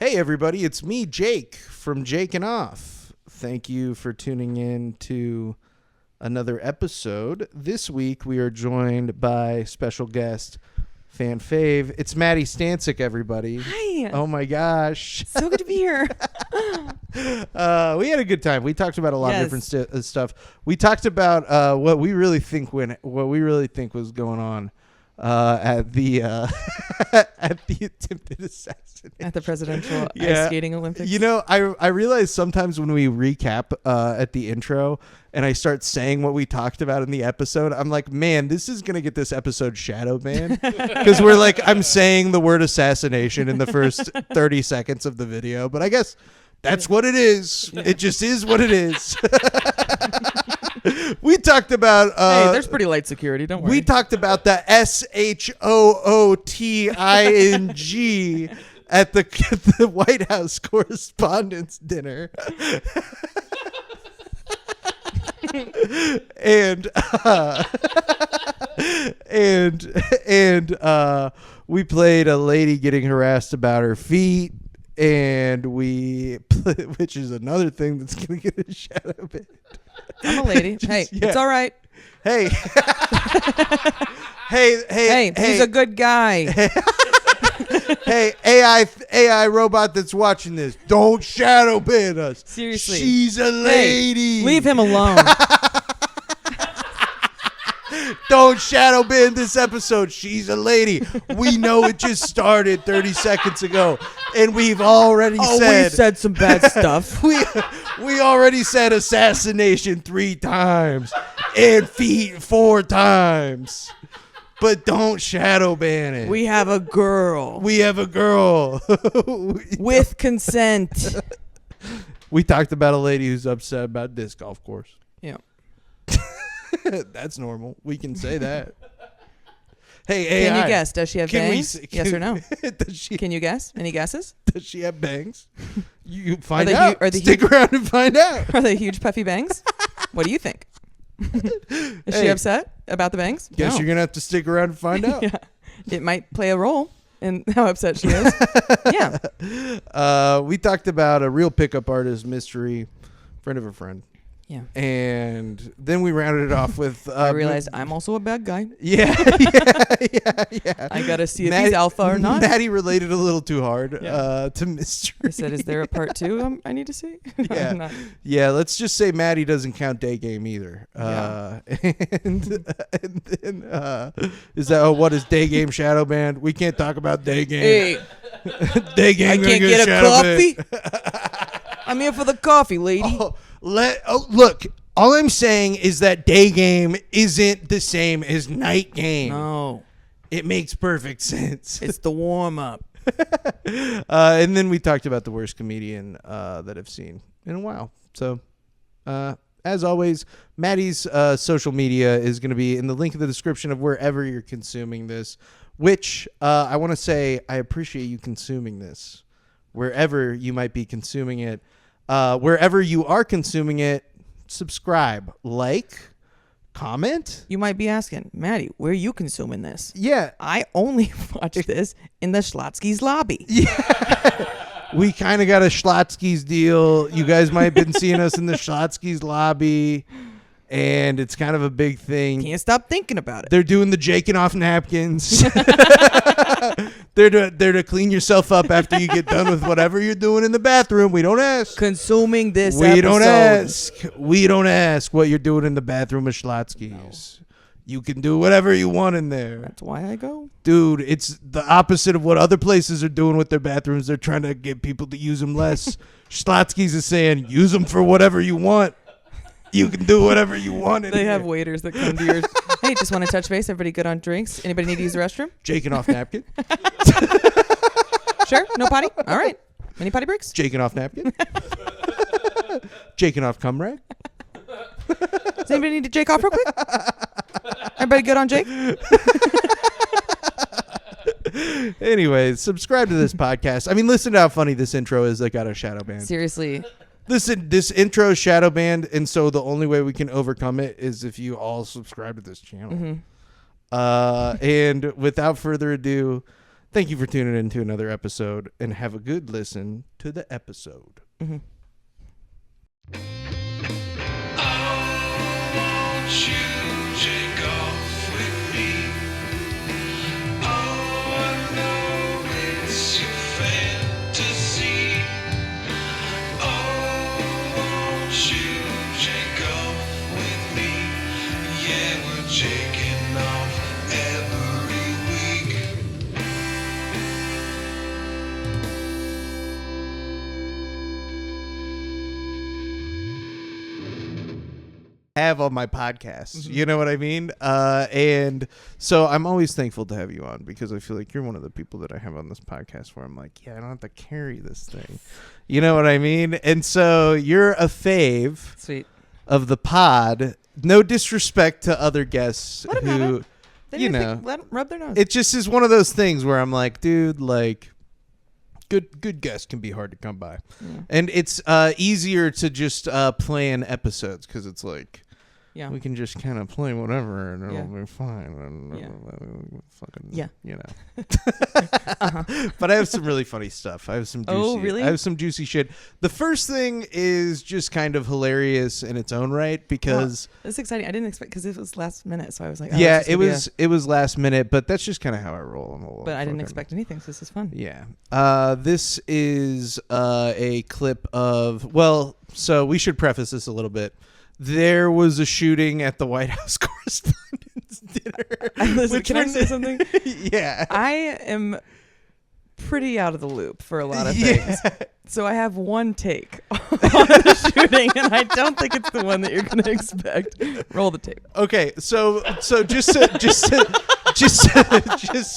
Hey, everybody, it's me, Jake, from Jakin Off. Thank you for tuning in to another episode. This week, we are joined by special guest, fan fave. It's Madi Stancic, everybody. Hi. Oh, my gosh. So good to be here. We had a good time. We talked about a lot of different stuff. We talked about what we really think was going on at the at the attempted assassination At the presidential ice skating Olympics. You know, I realize sometimes when we recap at the intro and I start saying what we talked about in the episode, I'm like, man, this is gonna get this episode Shadowbanned because we're like, I'm saying the word assassination in the first 30 seconds of the video, but I guess that's what it is. Yeah. It just is what it is. We talked about hey, there's pretty light security, don't worry. We talked about the SHOOTING at the White House Correspondents Dinner. and we played a lady getting harassed about her feet, and which is another thing that's gonna get a shadow bit. I'm a lady. Hey, it's all right. Hey. hey, he's a good guy. Hey, AI robot that's watching this, don't shadow ban us. Seriously. She's a lady. Hey, leave him alone. Don't shadow ban this episode. She's a lady. We know it just started 30 seconds ago, and we've already we said some bad stuff. We already said assassination 3 times and feet 4 times. But don't shadow ban it. We have a girl. With consent. We talked about a lady who's upset about disc golf course. Yeah. That's normal. We can say that. Hey, AI. Can you guess? Does she have bangs? Yes or no? Can you guess? Any guesses? Does she have bangs? You find out. Stick around and find out. Are they huge puffy bangs? What do you think? Is she upset about the bangs? Guess you're going to have to stick around and find out. Yeah. It might play a role in how upset she is. Yeah. We talked about a real pickup artist mystery, friend of a friend. Yeah. And then we rounded it off with... I realized I'm also a bad guy. Yeah. I got to see if he's alpha or not. Maddie related a little too hard to mystery. I said, is there a part 2 I need to see? Yeah. Yeah, let's just say Maddie doesn't count day game either. And then is that what is day game shadow band? We can't talk about day game. Hey. Day game. I can't get a coffee. I'm here for the coffee, lady. Look, all I'm saying is that day game isn't the same as night game. No. It makes perfect sense. It's the warm-up. And then we talked about the worst comedian that I've seen in a while. So, as always, Maddie's social media is going to be in the link in the description of wherever you're consuming this, which I want to say I appreciate you consuming this, wherever you might be consuming it. Wherever you are consuming it, subscribe, like, comment. You might be asking, Maddie, where are you consuming this? Yeah. I only watch this in the Schlotsky's lobby. Yeah. We kind of got a Schlotsky's deal. You guys might have been seeing us in the Schlotsky's lobby, and it's kind of a big thing. Can't stop thinking about it. They're doing the Jakin Off napkins. They're to clean yourself up after you get done with whatever you're doing in the bathroom. We don't ask. Consuming this episode. We don't ask what you're doing in the bathroom of Schlotsky's. No. You can do whatever you want in there. That's why I go. Dude, it's the opposite of what other places are doing with their bathrooms. They're trying to get people to use them less. Schlotsky's is saying, use them for whatever you want. You can do whatever you want. They have waiters that come to yours. Hey, just want to touch base. Everybody good on drinks? Anybody need to use the restroom? Jakin Off napkin. Sure? No potty? All right. Any potty breaks? Jakin Off napkin. Jakin Off cum rag. Does anybody need to Jake off real quick? Everybody good on Jake? Anyway, subscribe to this podcast. I mean, listen to how funny this intro is that got a shadow ban. Seriously. Listen, this intro is shadow banned, and so the only way we can overcome it is if you all subscribe to this channel. Mm-hmm. And without further ado, Thank you for tuning in to another episode, and have a good listen to the episode. Mm-hmm. Jakin Off every week. Have on my podcasts, you know what I mean? And so I'm always thankful to have you on, because I feel like you're one of the people that I have on this podcast where I'm like, yeah, I don't have to carry this thing. You know what I mean? And so you're a fave Sweet. of the pod. No disrespect to other guests Let 'em have who, it. They you need to know, let 'em rub their nose. it just is one of those things where I'm like, dude, like, good guests can be hard to come by. Yeah. And it's easier to just play in episodes, because it's like, Yeah. we can just kind of play whatever and it'll Yeah. be fine. And Yeah. fucking, Yeah. you know. But I have some really funny stuff. I have some juicy. Oh, really? I have some juicy shit. The first thing is just kind of hilarious in its own right, because It's exciting. I didn't expect, because it was last minute, so I was like, oh, yeah, this is it gonna be was it was last minute, but that's just kind of how I roll. but I didn't expect anything, so this is fun. Yeah. This is a clip of, well, so we should preface this a little bit. There was a shooting at the White House Correspondents Dinner. Listen, can I say something? Yeah. I am pretty out of the loop for a lot of Yeah. things. So I have one take on the shooting, and I don't think it's the one that you're going to expect. Roll the tape. Okay, so just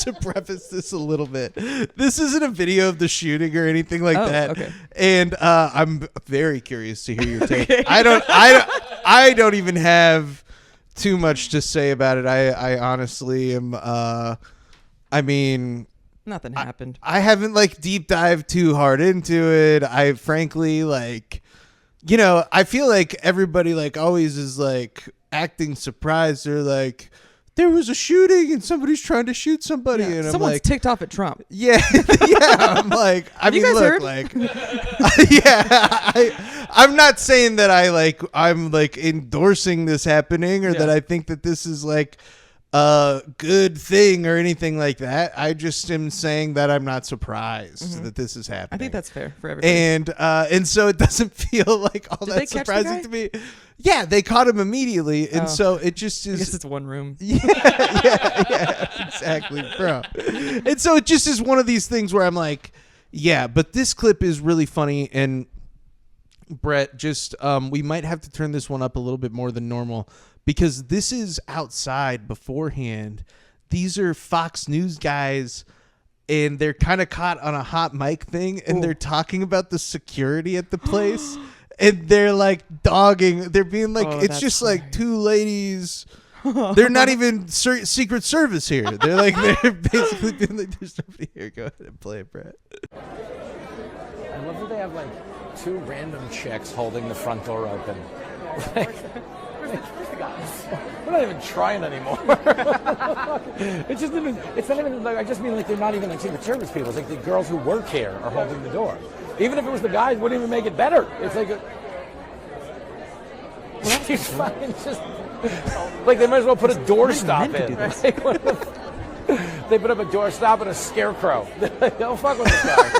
to preface this a little bit, this isn't a video of the shooting or anything like that. Okay. And I'm very curious to hear your take. Okay. I don't even have too much to say about it. I honestly am. I mean, Nothing happened. I haven't like deep dived too hard into it. I frankly like, you know, I feel like everybody like always is like acting surprised. They're like, there was a shooting and somebody's trying to shoot somebody, Yeah. and I'm Someone's like, ticked off at Trump. yeah, yeah. I'm like, I Have mean, you guys look, heard? like, yeah, I'm not saying that I'm like endorsing this happening, or that I think that this is like a good thing or anything like that. I just am saying that I'm not surprised that this is happening. I think that's fair for everybody. And so it doesn't feel like all Did they that catch the surprising guy? to me. Yeah, they caught him immediately, and Oh. so it just I guess is. it's one room. Yeah, exactly, bro. And so it just is one of these things where I'm like, yeah, but this clip is really funny, and Brett, just we might have to turn this one up a little bit more than normal, because this is outside beforehand. These are Fox News guys, and they're kind of caught on a hot mic thing, and they're talking about the security at the place, and they're like dogging. They're being like, Oh, it's that's just like two ladies. They're not even Secret Service here. They're like, they're basically being like, there's nobody here. Go ahead and play it, Brett. I love that they have like two random chicks holding the front door open. Like, where's the guys? We're not even trying anymore. It's not even like, I just mean like they're not even like Secret Service people. It's like the girls who work here are holding the door. Even if it was the guys, it wouldn't even make it better. It's like she's fucking just like they might as well put a doorstop in. Like, they put up a doorstop and a scarecrow. Don't fuck with this guy.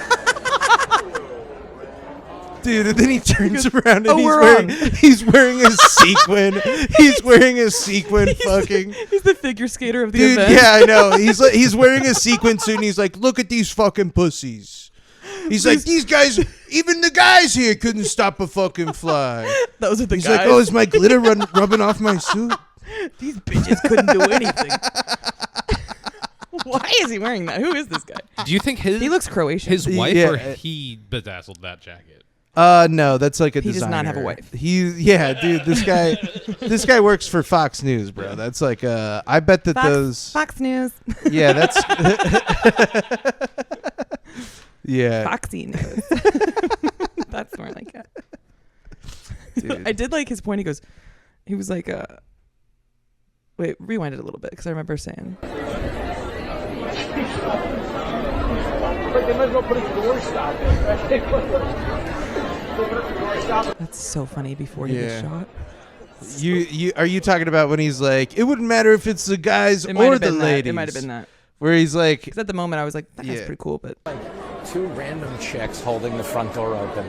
Dude, and then he turns around and "Oh, we're on." he's wearing a sequin. He's wearing a sequin fucking. He's the figure skater of the Dude, event. yeah, I know. He's wearing a sequin suit, and he's like, look at these fucking pussies. He's like, these guys, even the guys here couldn't stop a fucking fly. Those are the He's guys. like, oh, is my glitter rubbing off my suit? These bitches couldn't do anything. Why is he wearing that? Who is this guy? Do you think his He looks Croatian. his wife Yeah. or he bedazzled that jacket? No, that's like a He does designer. not have a wife. Dude, this guy works for Fox News, bro. That's like I bet that those Fox News. yeah, that's yeah. Foxy News. That's more like it. Dude. I did like his point. He was like, wait, rewind it a little bit because I remember saying. Like they might as well put a doorstop in. That's so funny before you Yeah. get shot. You are you talking about when he's like, it wouldn't matter if it's the guys It might or have the been that. ladies. It might have been that. Where he's like, Because at the moment I was like, that guy's Yeah. pretty cool, but Two random chicks holding the front door open.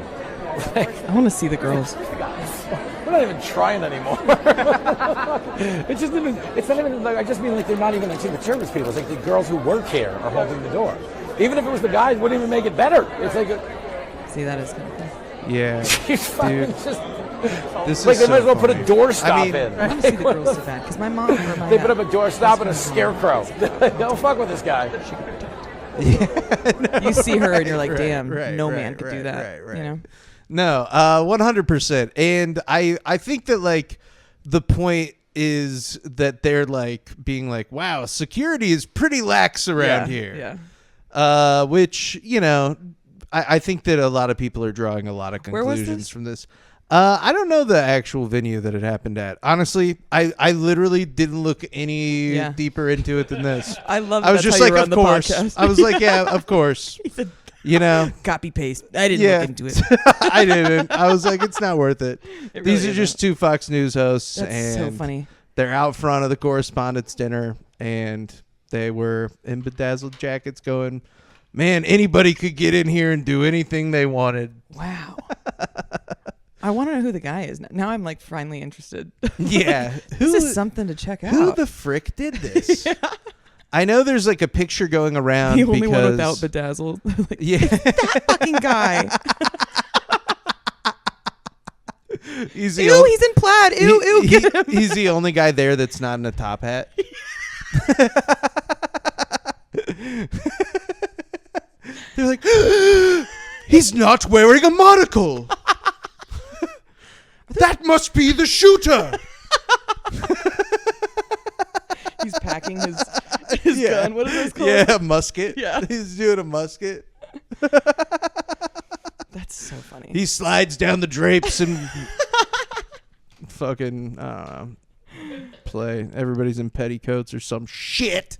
I want to see the girls. We're not even trying anymore. It's just even. It's not even like I just mean like they're not even like Secret Service people. It's like the girls who work here are holding the door. Even if it was the guys, it wouldn't even make it better. It's like See, that is kind of cool. yeah, he's fucking dude, just this like is they so might as well put funny. a doorstop I mean, in. I want to see the girls so bad because my mom or my They put up a doorstop and a scarecrow. Don't fuck with this guy. You see her and you're like, Right, damn, right, no right, man could do right, that. right, right. You know? No, 100%. And I think that like the point is that they're like being like, wow, security is pretty lax around here. Yeah. Which, you know, I think that a lot of people are drawing a lot of Where was conclusions this? from this. I don't know the actual venue that it happened at. Honestly, I literally didn't look any Yeah. deeper into it than this. I love I was that's just how you like, run of the course. podcast. I was like, yeah, of course. He said, You know, copy paste. I didn't yeah. look into it. I didn't. I was like, it's not worth it. It These really are just isn't. two Fox News hosts, That's and so funny. they're out front of the Correspondents' Dinner, and they were in bedazzled jackets going, man, anybody could get in here and do anything they wanted. Wow. I want to know who the guy is now. Now I'm like finally interested. Yeah. This is something to check out. Who the frick did this? I know there's like a picture going around the only because one without bedazzled. Like, yeah, that fucking guy. he's the Ew, only, he's in plaid. Ew, ew, get him. he's the only guy there that's not in a top hat. They're like, he's not wearing a monocle. That must be the shooter. He's packing his gun. What is this called? Yeah, a musket. Yeah. He's doing a musket. That's so funny. He slides down the drapes and fucking play. Everybody's in petticoats or some shit.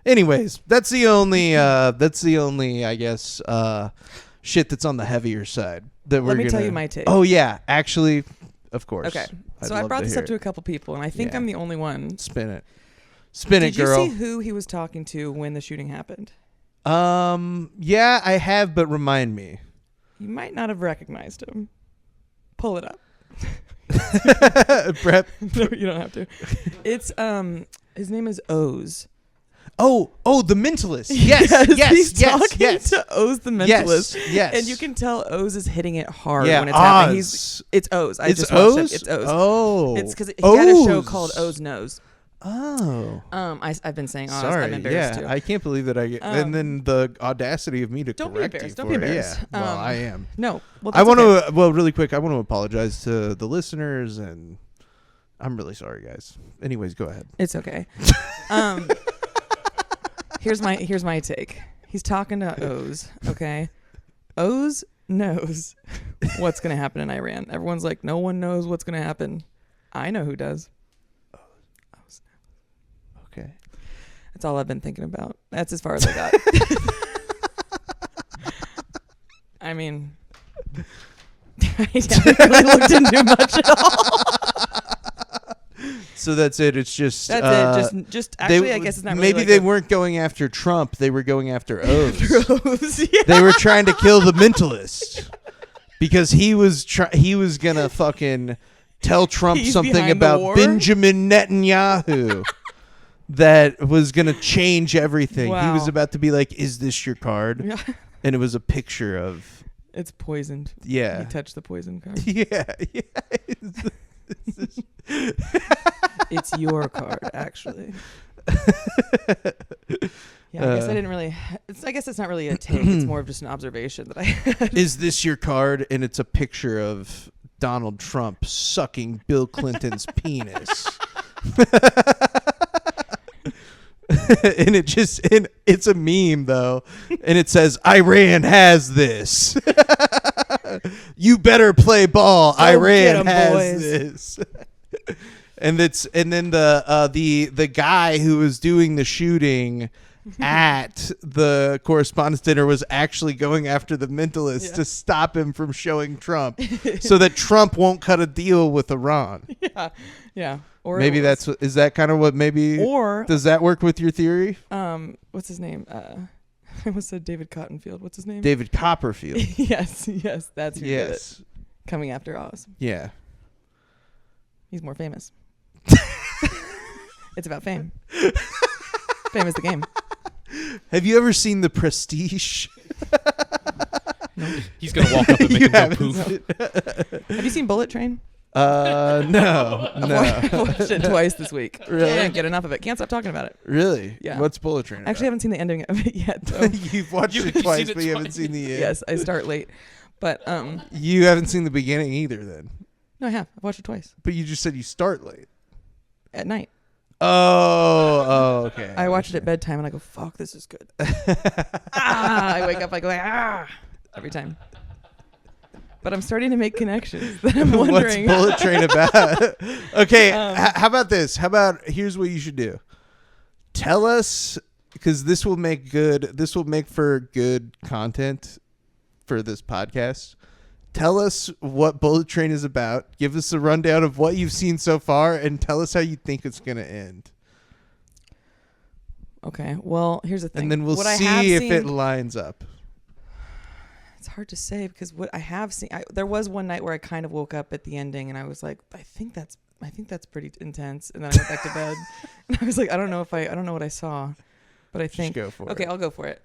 Anyways, that's the only I guess shit that's on the heavier side that we're Let me tell gonna- you my take. Oh yeah, actually, of course. Okay. I'd So I love brought this hear up to it. a couple people, and I think Yeah. I'm the only one. Spin it. Spin Did it, girl. you see who he was talking to when the shooting happened? Yeah, I have, but remind me. You might not have recognized him. Pull it up. Prep. No, you don't have to. It's his name is Oz. Oh, the mentalist. Yes, he's talking yes. to Oz the mentalist. Yes. And you can tell Oz is hitting it hard Yeah, when it's happening. Oz. It's Oz. I It's just watched Oz? it. It's Oz. Oh. It's because he had a show Oz. called Oz Knows. Oh. I've been saying Oz. Sorry. I'm embarrassed yeah, too. I can't believe that I get. And then the audacity of me to Don't be correct you embarrassed. for Don't be it. embarrassed. Yeah. Well, I am. No. Well, I that's want okay. to. Well, really quick, I want to apologize to the listeners, and I'm really sorry, guys. Anyways, go ahead. It's okay. Here's my take. He's talking to Oz, okay? Oz knows what's going to happen in Iran. Everyone's like, no one knows what's going to happen. I know who does. Oz. Okay. That's all I've been thinking about. That's as far as I got. I mean, I haven't really looked into much at all. So that's it. It's just. That's it. Just actually, I guess it's not really Maybe like they a- weren't going after Trump. They were going after Oz. Oz, yeah. They were trying to kill the mentalist because he was gonna fucking tell Trump He's something behind the about war? Benjamin Netanyahu that was gonna change everything. He Wow. was about to be like, "Is this your card?" Yeah. And it was a picture of It's poisoned. yeah, You touched the poison card. yeah. It's your card, actually. Yeah, I guess I didn't really. I guess it's not really a take. It's more of just an observation that I had. Is this your card? And it's a picture of Donald Trump sucking Bill Clinton's penis. And it's a meme though, and it says Iran has this. You better play ball. Go get Iran 'em, has boys. this. And then the guy who was doing the shooting at the Correspondents' Dinner was actually going after the mentalist Yeah. to stop him from showing Trump so that Trump won't cut a deal with Iran. Yeah. Or Maybe is that kind of what maybe, or does that work with your theory? what's his name? I almost said David Cottonfield. What's his name? David Copperfield. yes, that's who did it. Yes. Coming after Oz. Yeah. He's more famous. It's about fame. Fame is the game. Have you ever seen The Prestige? He's gonna walk up and make You him go haven't poof. seen- Have you seen Bullet Train? No. I watched it twice this week. Really? Can't get enough of it. Can't stop talking about it. Really? Yeah. What's Bullet Train I actually haven't seen the ending of it yet. Though. You've watched You've it twice, seen it but you haven't twice. seen the end. Yes, I start late. But You haven't seen the beginning either then. no, I have. I've watched it twice. But you just said you start late. At night. Okay. I watch it at bedtime and I go, fuck, this is good. I wake up, I go, every time. But I'm starting to make connections that I'm What's wondering. Bullet Train about? Okay, how about this? How about, here's what you should do. Tell us, because this will make for good content for this podcast. Tell us what Bullet Train is about. Give us a rundown of what you've seen so far, and tell us how you think it's going to end. Okay, well, here's the thing. And then we'll What I have see if seen- it lines up. It's hard to say because what I have seen, there was one night where I kind of woke up at the ending and I was like, I think that's pretty intense. And then I went back to bed and I was like, I don't know what I saw, but I think, go for okay, it. I'll go for it.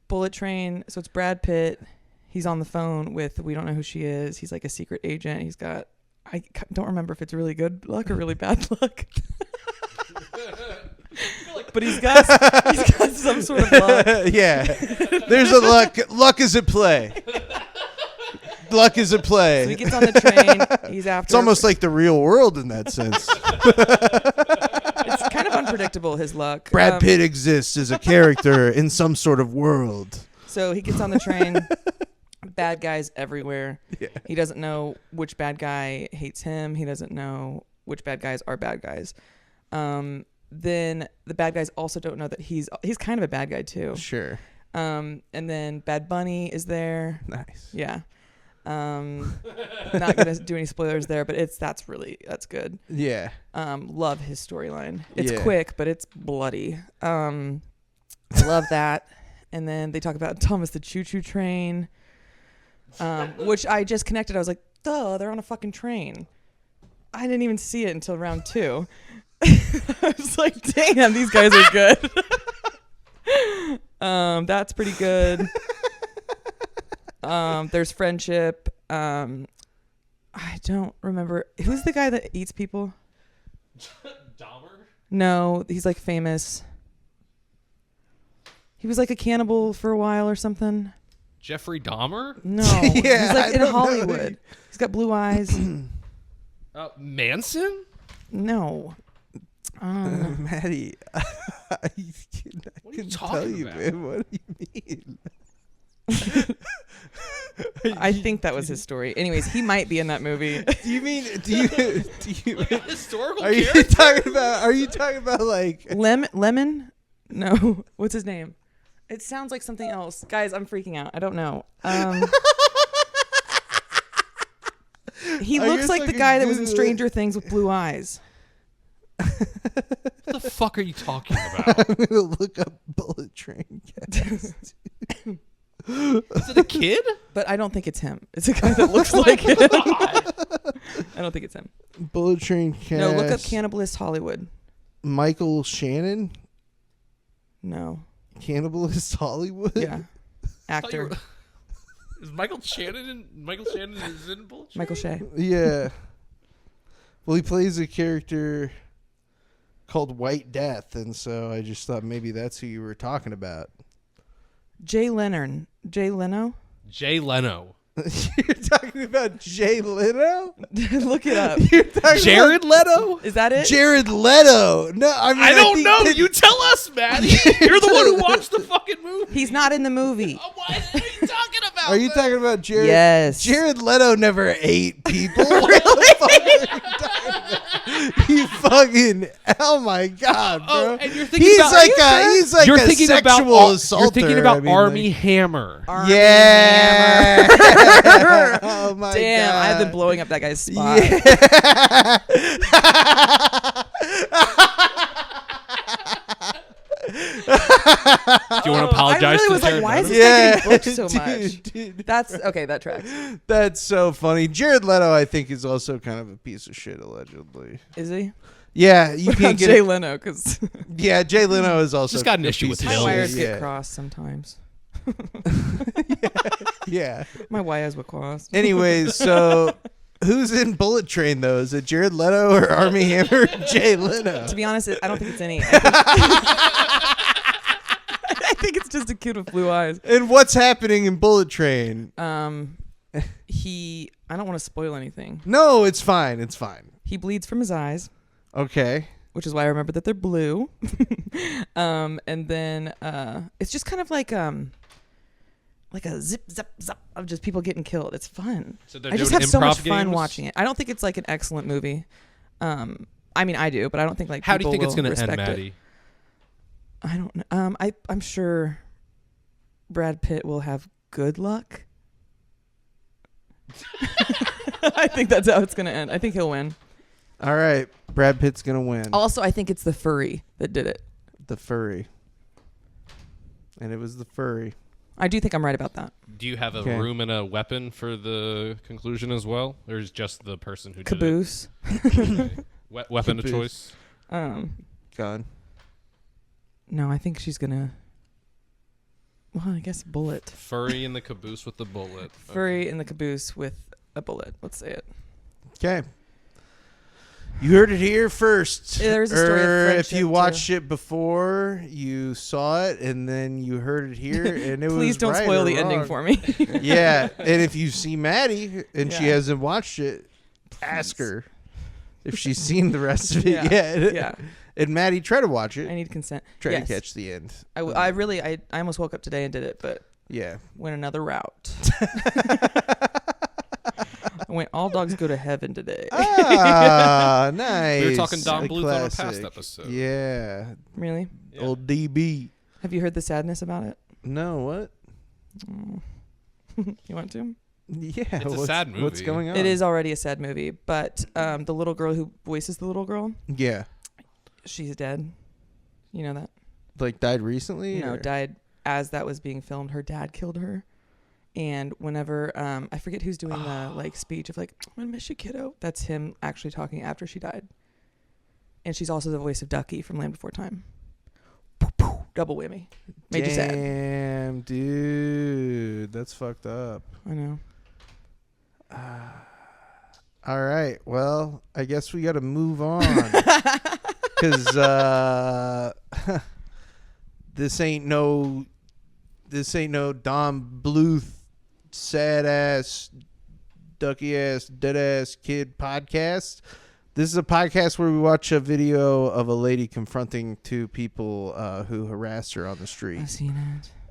Bullet Train. So it's Brad Pitt. He's on the phone with, we don't know who she is. He's like a secret agent. He's got, I don't remember if it's really good luck or really bad luck. But he's got some sort of luck. Yeah. There's a luck. Luck is at play. Luck is at play. So he gets on the train. He's after. It's almost like the real world in that sense. It's kind of unpredictable, his luck. Brad Pitt exists as a character in some sort of world. So he gets on the train. Bad guys everywhere. Yeah. He doesn't know which bad guy hates him. He doesn't know which bad guys are bad guys. Then the bad guys also don't know that he's kind of a bad guy too. Sure. And then Bad Bunny is there. Nice. Yeah. Not gonna do any spoilers there, but that's good. Yeah. Love his storyline. It's Yeah. quick, but it's bloody. I love that. And then they talk about Thomas the Choo Choo Train, which I just connected. I was like, duh, they're on a fucking train. I didn't even see it until round 2. I was like, damn, these guys are good. That's pretty good. There's Friendship. I don't remember. Who's the guy that eats people? Dahmer? No, he's like famous. He was like a cannibal for a while or something. Jeffrey Dahmer? No, Yeah, he's like I in don't know. Hollywood. He's got blue eyes. Manson? No. Maddie, I What are you can tell talking you, about? man. What do you mean? I think that was his story. Anyways, he might be in that movie. Do you mean? Do you? Historical Are you character? talking about? Are you talking about like? Lemon? No. What's his name? It sounds like something else. Guys, I'm freaking out. I don't know. He I looks guess like I the could guy that was in do Stranger Things with blue eyes. What the fuck are you talking about? I'm gonna look up Bullet Train. Is it a kid? But I don't think it's him. It's a guy that looks like him. I don't think it's him. Bullet Train cast. No, look up Cannibalist Hollywood. Michael Shannon. No. Cannibalist Hollywood. Yeah. Actor. Is Michael Shannon is in Bullet Train? Michael Shea. Yeah. Well, he plays a character called White Death, and so I just thought maybe that's who you were talking about. Jay Leno. Jay Leno. You're talking about Jay Leno? Look it up. You're talking Jared Leto? Is that about it? Jared Leto. No, I mean I don't think know. that- You tell us, Maddie. You're the one who watched the fucking movie. He's not in the movie. What are you talking about? Are you talking about Jared? Yes. Jared Leto never ate people. What the fuck are you talking about? You fucking, oh my god, bro. Oh, and you're thinking he's about he's like you're a thinking sexual about assaulter. You're thinking about I mean, Army like, Hammer. Army yeah. Hammer. Oh my Damn, god. I have been blowing up that guy's spot. Do you want to apologize I really to was like, Jared why is Leto? this guy getting booked so much? Dude. That's okay. That tracks. That's so funny. Jared Leto, I think, is also kind of a piece of shit, allegedly. Is he? Yeah, you What about can't get Jay it. Leno? Because Yeah, Jay Leno is also Just got an a issue piece with of my Hill. shit. wires yeah. get crossed sometimes. Yeah. My wires were crossed. Anyways, so who's in Bullet Train though? Is it Jared Leto or Army Hammer or Jay Leno? To be honest, I don't think it's any. I think it's just a kid with blue eyes. And what's happening in Bullet Train? I don't want to spoil anything. No, it's fine. It's fine. He bleeds from his eyes, Okay. which is why I remember that they're blue. And then it's just kind of like a zip zap zap of just people getting killed. It's fun. So they're I just doing have so much improv fun games? watching it. I don't think it's like an excellent movie. I mean, I do, but I don't think like How do you people think it's will going to end, respect it. Maddie? I don't know. I'm sure Brad Pitt will have good luck. I think that's how it's gonna end. I think he'll win. All right. Brad Pitt's gonna win. Also, I think it's the furry that did it. The furry. And it was the furry. I do think I'm right about that. Do you have a Okay. room and a weapon for the conclusion as well? Or is just the person who Caboose. did it? Weapon of Caboose. choice? Gone. No, I think she's gonna. Well, I guess bullet. Furry in the caboose with the bullet. Furry in the caboose with a bullet. Let's say it. Okay. You heard it here first. Yeah, there's a story of Or if friendship, you watched it before, you saw it, and then you heard it here, and it was Please don't right spoil or the ending wrong. for me. Yeah, and if you see Maddie and she Yeah. hasn't watched it, ask her if she's seen the rest of it Yeah. yet. Yeah. And Maddie, try to watch I it. need consent. Try Yes. to catch the end. I almost woke up today and did it, but Yeah. went another route. I went, all dogs go to heaven today. Ah, nice. We were talking Don A Bluth on a past classic. episode. Yeah. Really? Yeah. Old DB. Have you heard the sadness about it? No, what? You want to? Yeah. It's a what's, sad What's movie. going on? It is already a sad movie, but the little girl who voices the little girl, Yeah. she's dead. You know that? Like died recently? No, or- died as that was being filmed. Her dad killed her. And whenever I forget who's doing the like speech of like, I'm gonna miss you, kiddo. That's him actually talking after she died. And she's also the voice of Ducky from Land Before Time. Double whammy. Made you sad. Damn, dude. That's fucked up. I know. All right. Well, I guess we got to move on. Because this ain't no Don Bluth sad ass, ducky ass, dead ass kid podcast. This is a podcast where we watch a video of a lady confronting two people who harassed her on the street. I've seen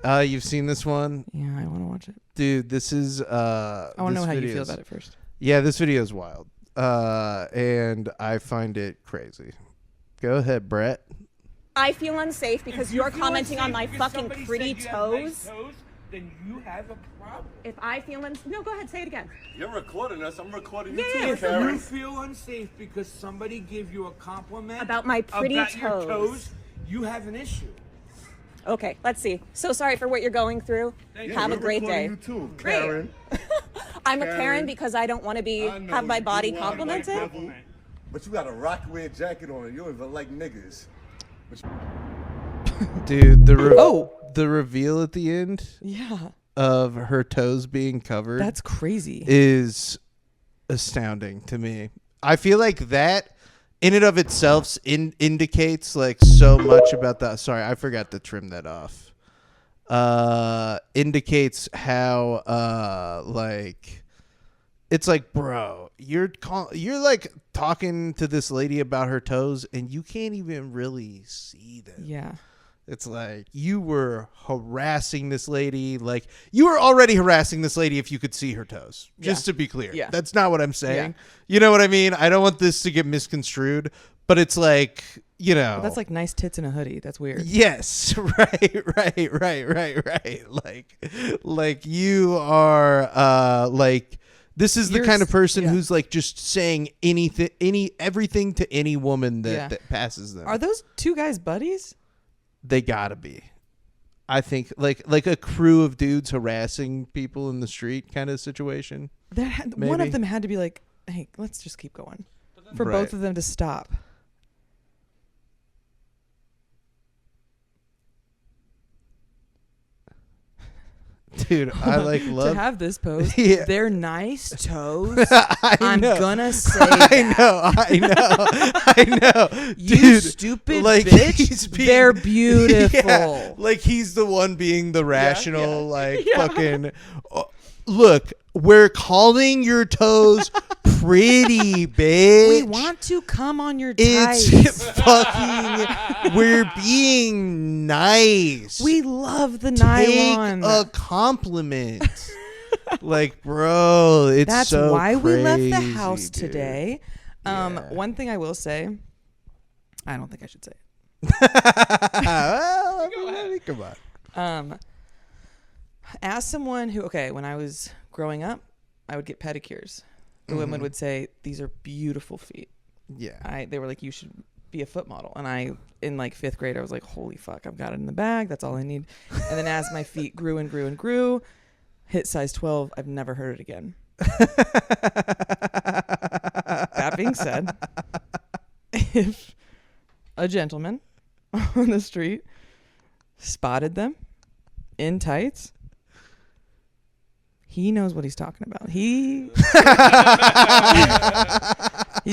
it. You've seen this one? Yeah, I want to watch it. Dude, this is I want to know how you feel about it first. Yeah, this video is wild. And I find it crazy. Go ahead, Brett. I feel unsafe because you're commenting on my fucking pretty toes. Then you have a problem. If I feel no, go ahead, say it again. You're recording us. I'm recording you Yeah, too, yeah. If Karen. you feel unsafe because somebody gave you a compliment About my pretty about your toes. toes, you have an issue. Okay, let's see. So sorry for what you're going through. Have a We're great day. recording You too, Great. Karen. I'm a Karen because I don't want to be I know have my you body do. complimented. But you got a Rockaway jacket on. You don't even like niggas. Dude, the reveal at the end Yeah, of her toes being covered that's crazy. is astounding to me. I feel like that in and of itself indicates like so much about the I forgot to trim that off. Indicates how like it's like, bro, you're like talking to this lady about her toes and you can't even really see them. Yeah. It's like you were harassing this lady. Like you were already harassing this lady if you could see her toes. Just to be clear. Yeah. That's not what I'm saying. Yeah. You know what I mean? I don't want this to get misconstrued, but it's like, you know. That's like nice tits in a hoodie. That's weird. Yes, right. Like you are like this is the kind of person who's like just saying everything to any woman that passes them. Are those two guys buddies? They gotta be. I think like a crew of dudes harassing people in the street kind of situation. One of them had to be like, hey, let's just keep going. For both of them to stop. Dude, I love to have this pose. Yeah. They're nice toes. I'm gonna say that. I know. You Dude, stupid like, bitch. They're beautiful. Yeah, like he's the one being the rational, fucking. Look, we're calling your toes pretty, bitch. We want to come on your tights. It's fucking. We're being nice. We love the Take nylon. a compliment. Like, bro, it's That's so why we left the crazy, house dude. today. Yeah. One thing I will say, I don't think I should say Well, come on. it. As someone who, when I was growing up, I would get pedicures. The women would say, these are beautiful feet. Yeah. They were like, you should be a foot model. And in like 5th grade, I was like, holy fuck, I've got it in the bag. That's all I need. And then as my feet grew and grew and grew, hit size 12, I've never heard it again. That being said, if a gentleman on the street spotted them in tights, he knows what he's talking about. He's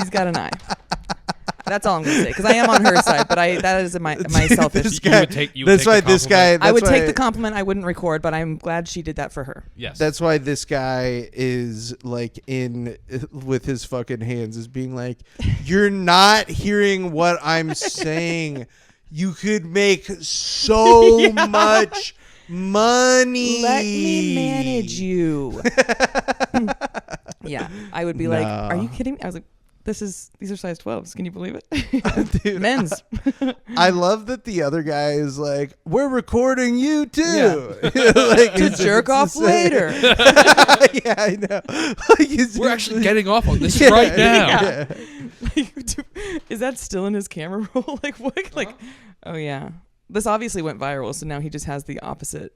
got an eye. That's all I'm going to say, because I am on her side, but that is my selfish. This guy, that's why this guy. I would take the compliment. I wouldn't record, but I'm glad she did that for her. Yes. That's why this guy is like in with his fucking hands, is being like, you're not hearing what I'm saying. You could make so much money. Let me manage you. Yeah, I would be like, are you kidding me? I was like, these are size 12s. Can you believe it? Dude, Men's. I love that the other guy is like, we're recording you too. Yeah. Like, To jerk off later. Yeah, I know. Like, We're actually getting off on this Yeah, right now. yeah. Is that still in his camera roll? Like what? Like, oh yeah. This obviously went viral, so now he just has the opposite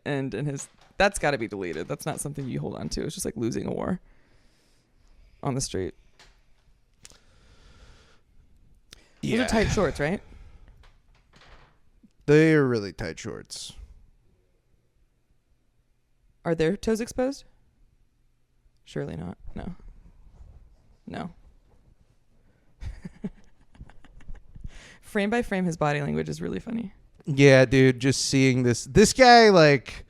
end in his. That's got to be deleted. That's not something you hold on to. It's just like losing a war on the street. Those are tight shorts, right? They are really tight shorts. Are their toes exposed? Surely not. No. Frame by frame, his body language is really funny. Yeah, dude, just seeing this guy, like,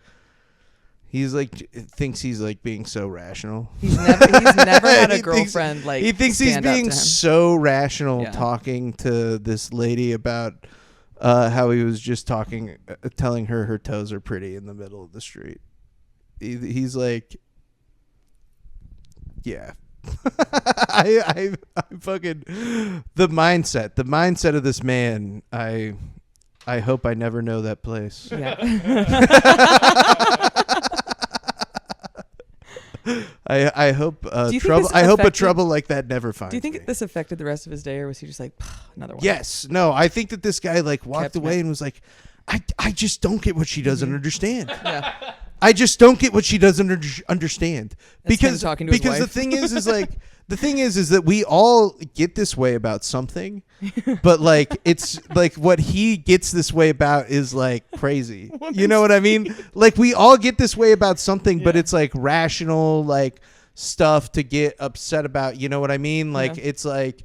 he's like thinks he's like being so rational. He's never had a He girlfriend thinks, like. he thinks he's stand up being to him. so rational, Yeah. talking to this lady about how he was just telling her toes are pretty in the middle of the street. He's like, yeah. I fucking the mindset of this man. I hope I never know that place. Yeah. I hope Do you think trouble. this I hope a affected- trouble like that never finds Do you think me. this affected the rest of his day, or was he just like another one? Yes. No. I think that this guy like walked Kept away me- and was like, I just don't get what she doesn't understand. Yeah. I just don't get what she doesn't understand. That's him Because talking to his the wife. thing is like the thing is that we all get this way about something, but like it's like what he gets this way about is like crazy. You know what I mean? Like we all get this way about something, but it's like rational like stuff to get upset about. You know what I mean? Like it's like,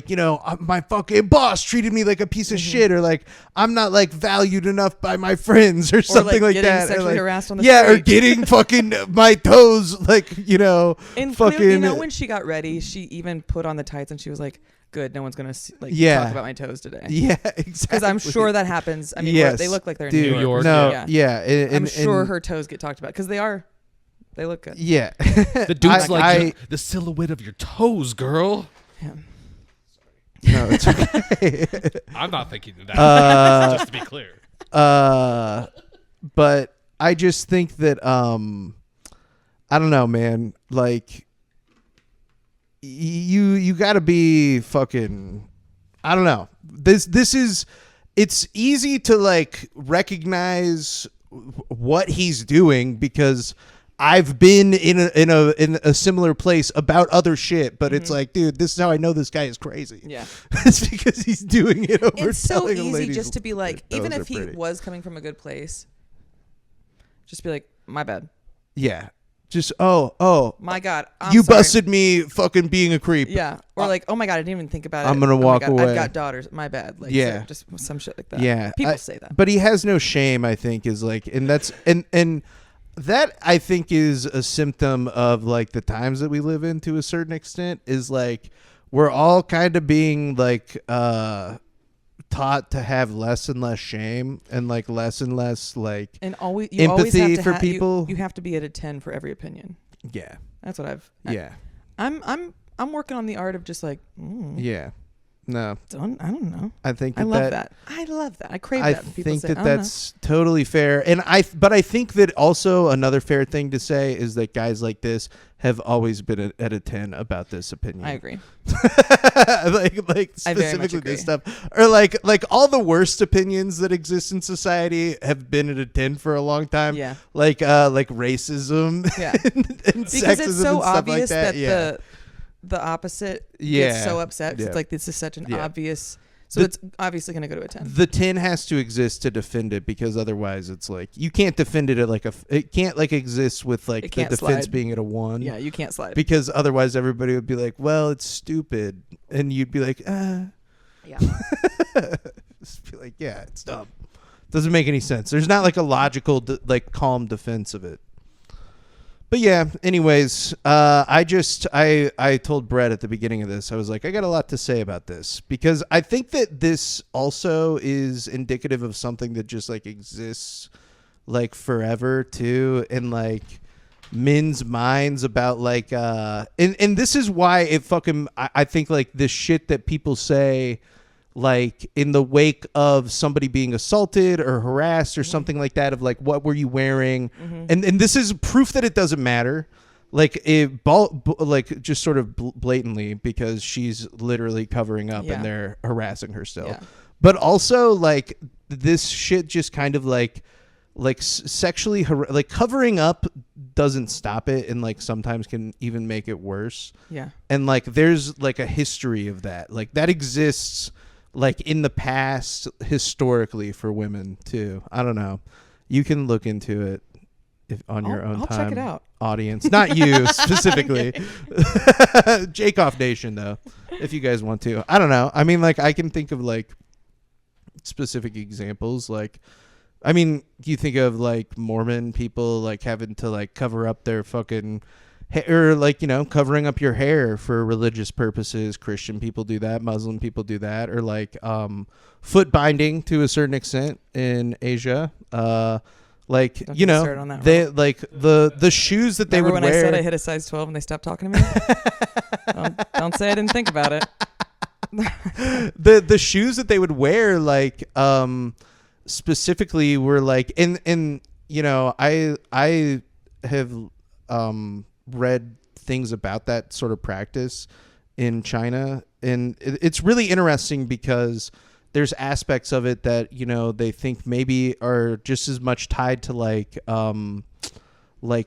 you know, my fucking boss treated me like a piece of shit, or like I'm not like valued enough by my friends, or something like getting that. sexually Or, like, harassed on the or street. getting fucking my toes, like, you know, And fucking. clearly, when she got ready, she even put on the tights and she was like, good. No one's gonna talk about my toes today. Yeah, exactly. Because I'm sure that happens. I mean, Yes. they look like they're in Dude, New York. No, Yeah. and, I'm sure and- her toes get talked about because they look good. Yeah. The dude's the silhouette of your toes, girl. Yeah. No, it's okay. I'm not thinking that. Just to be clear. But I just think that I don't know, man. Like you got to be fucking. I don't know. This is. It's easy to like recognize what he's doing because I've been in a similar place about other shit, but it's like, dude, this is how I know this guy is crazy. Yeah. It's because he's doing it over. It's so telling a easy lady just to be like, their even toes if are he pretty. was coming from a good place, just be like, my bad. Yeah. Just oh My God, I'm you sorry. busted me fucking being a creep. Yeah, or like, oh my God, I didn't even think about it. I'm gonna Oh my walk God, away. I've got daughters. My bad. Like, Yeah. so just some shit like that. Yeah, people say that. but he has no shame. I think is like, and that's and that I think is a symptom of like the times that we live in to a certain extent. Is like we're all kind of being like taught to have less and less shame and like less like And always you always empathy have to for people. You have to be at a 10 for every opinion. Yeah, That's what yeah, I'm working on the art of just like yeah. No, I don't know. I think I love that. I love that. I crave I that. When people think say, that I don't know. that's totally fair, and but I think that also another fair thing to say is that guys like this have always been at a 10 about this opinion. I agree. like I very much specifically agree. this stuff, or like all the worst opinions that exist in society have been at a 10 for a long time. Yeah. like racism, Yeah. and Because sexism it's so and stuff obvious like that. Yeah. the opposite Yeah. gets so upset. 'Cause Yeah. It's like this is such an Yeah. obvious. So it's obviously going to go to a 10. The 10 has to exist to defend it because otherwise it's like you can't defend it at like it can't like exist with like It the can't defense slide. being at a 1. Yeah, you can't slide. Because otherwise everybody would be like, well, it's stupid, and you'd be like, yeah. just be like, yeah, it's dumb. Doesn't make any sense. There's not like a logical like calm defense of it. But yeah, anyways, I told Brett at the beginning of this, I was like, I got a lot to say about this because I think that this also is indicative of something that just like exists like forever too, in like men's minds about like and this is why it fucking I think like this shit that people say like in the wake of somebody being assaulted or harassed or something like that of like what were you wearing, and this is proof that it doesn't matter, like like just sort of blatantly because she's literally covering up Yeah. and they're harassing her still. Yeah. But also like this shit just kind of like sexually like covering up doesn't stop it, and like sometimes can even make it worse. Yeah. And like there's like a history of that, like that exists like in the past historically for women too. I don't know, you can look into it if on your own I'll time. check it out. Audience, not you specifically. Jakin Off Nation though, if you guys want to. I don't know, I mean like I can think of like specific examples, like I mean, you think of like Mormon people like having to like cover up their fucking hair, like, you know, covering up your hair for religious purposes. Christian people do that. Muslim people do that. Or like foot binding to a certain extent in Asia. Like, Don't you get me know, started on that, they Rob. like the shoes that they Remember would when wear. I said I hit a size 12 and they stopped talking to me? don't say I didn't think about it. the shoes that they would wear, like specifically were like and you know, I have read things about that sort of practice in China, and it's really interesting because there's aspects of it that, you know, they think maybe are just as much tied to like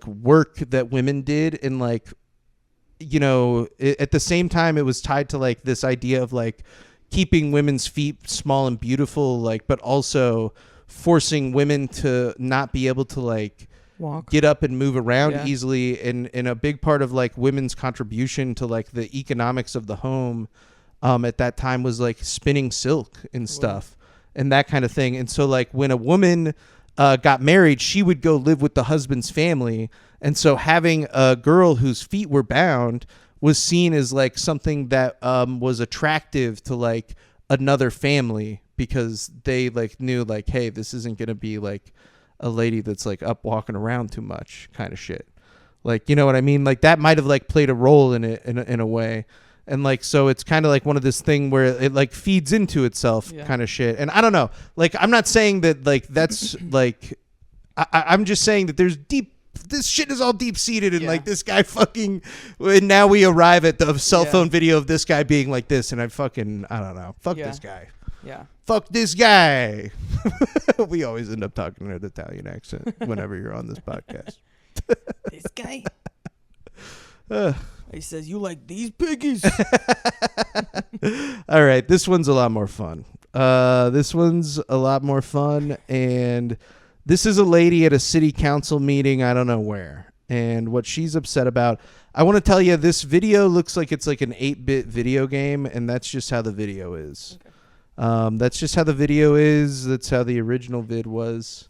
work that women did, and like, you know, at the same time it was tied to like this idea of like keeping women's feet small and beautiful, like, but also forcing women to not be able to like Walk. get up and move around Yeah. easily, and a big part of like women's contribution to like the economics of the home at that time was like spinning silk and stuff and that kind of thing. And so like when a woman got married, she would go live with the husband's family, and so having a girl whose feet were bound was seen as like something that was attractive to like another family because they like knew like, hey, this isn't gonna be like a lady that's like up walking around too much kind of shit. Like, you know what I mean? Like that might have like played a role in it in a way. And like, so it's kind of like one of this thing where it like feeds into itself kind of shit. And I don't know, like, I'm not saying that like, that's like, I'm just saying that there's this shit is all deep seated and like this guy fucking, and now we arrive at the cell phone video of this guy being like this. And I don't know. Fuck this guy. Yeah. Fuck this guy. We always end up talking in an Italian accent whenever you're on this podcast. This guy. He says, you like these piggies. All right. This one's a lot more fun. And this is a lady at a city council meeting. I don't know where. And what she's upset about. I want to tell you, this video looks like it's like an 8-bit video game. And that's just how the video is. Okay. That's just how the video is. That's how the original vid was.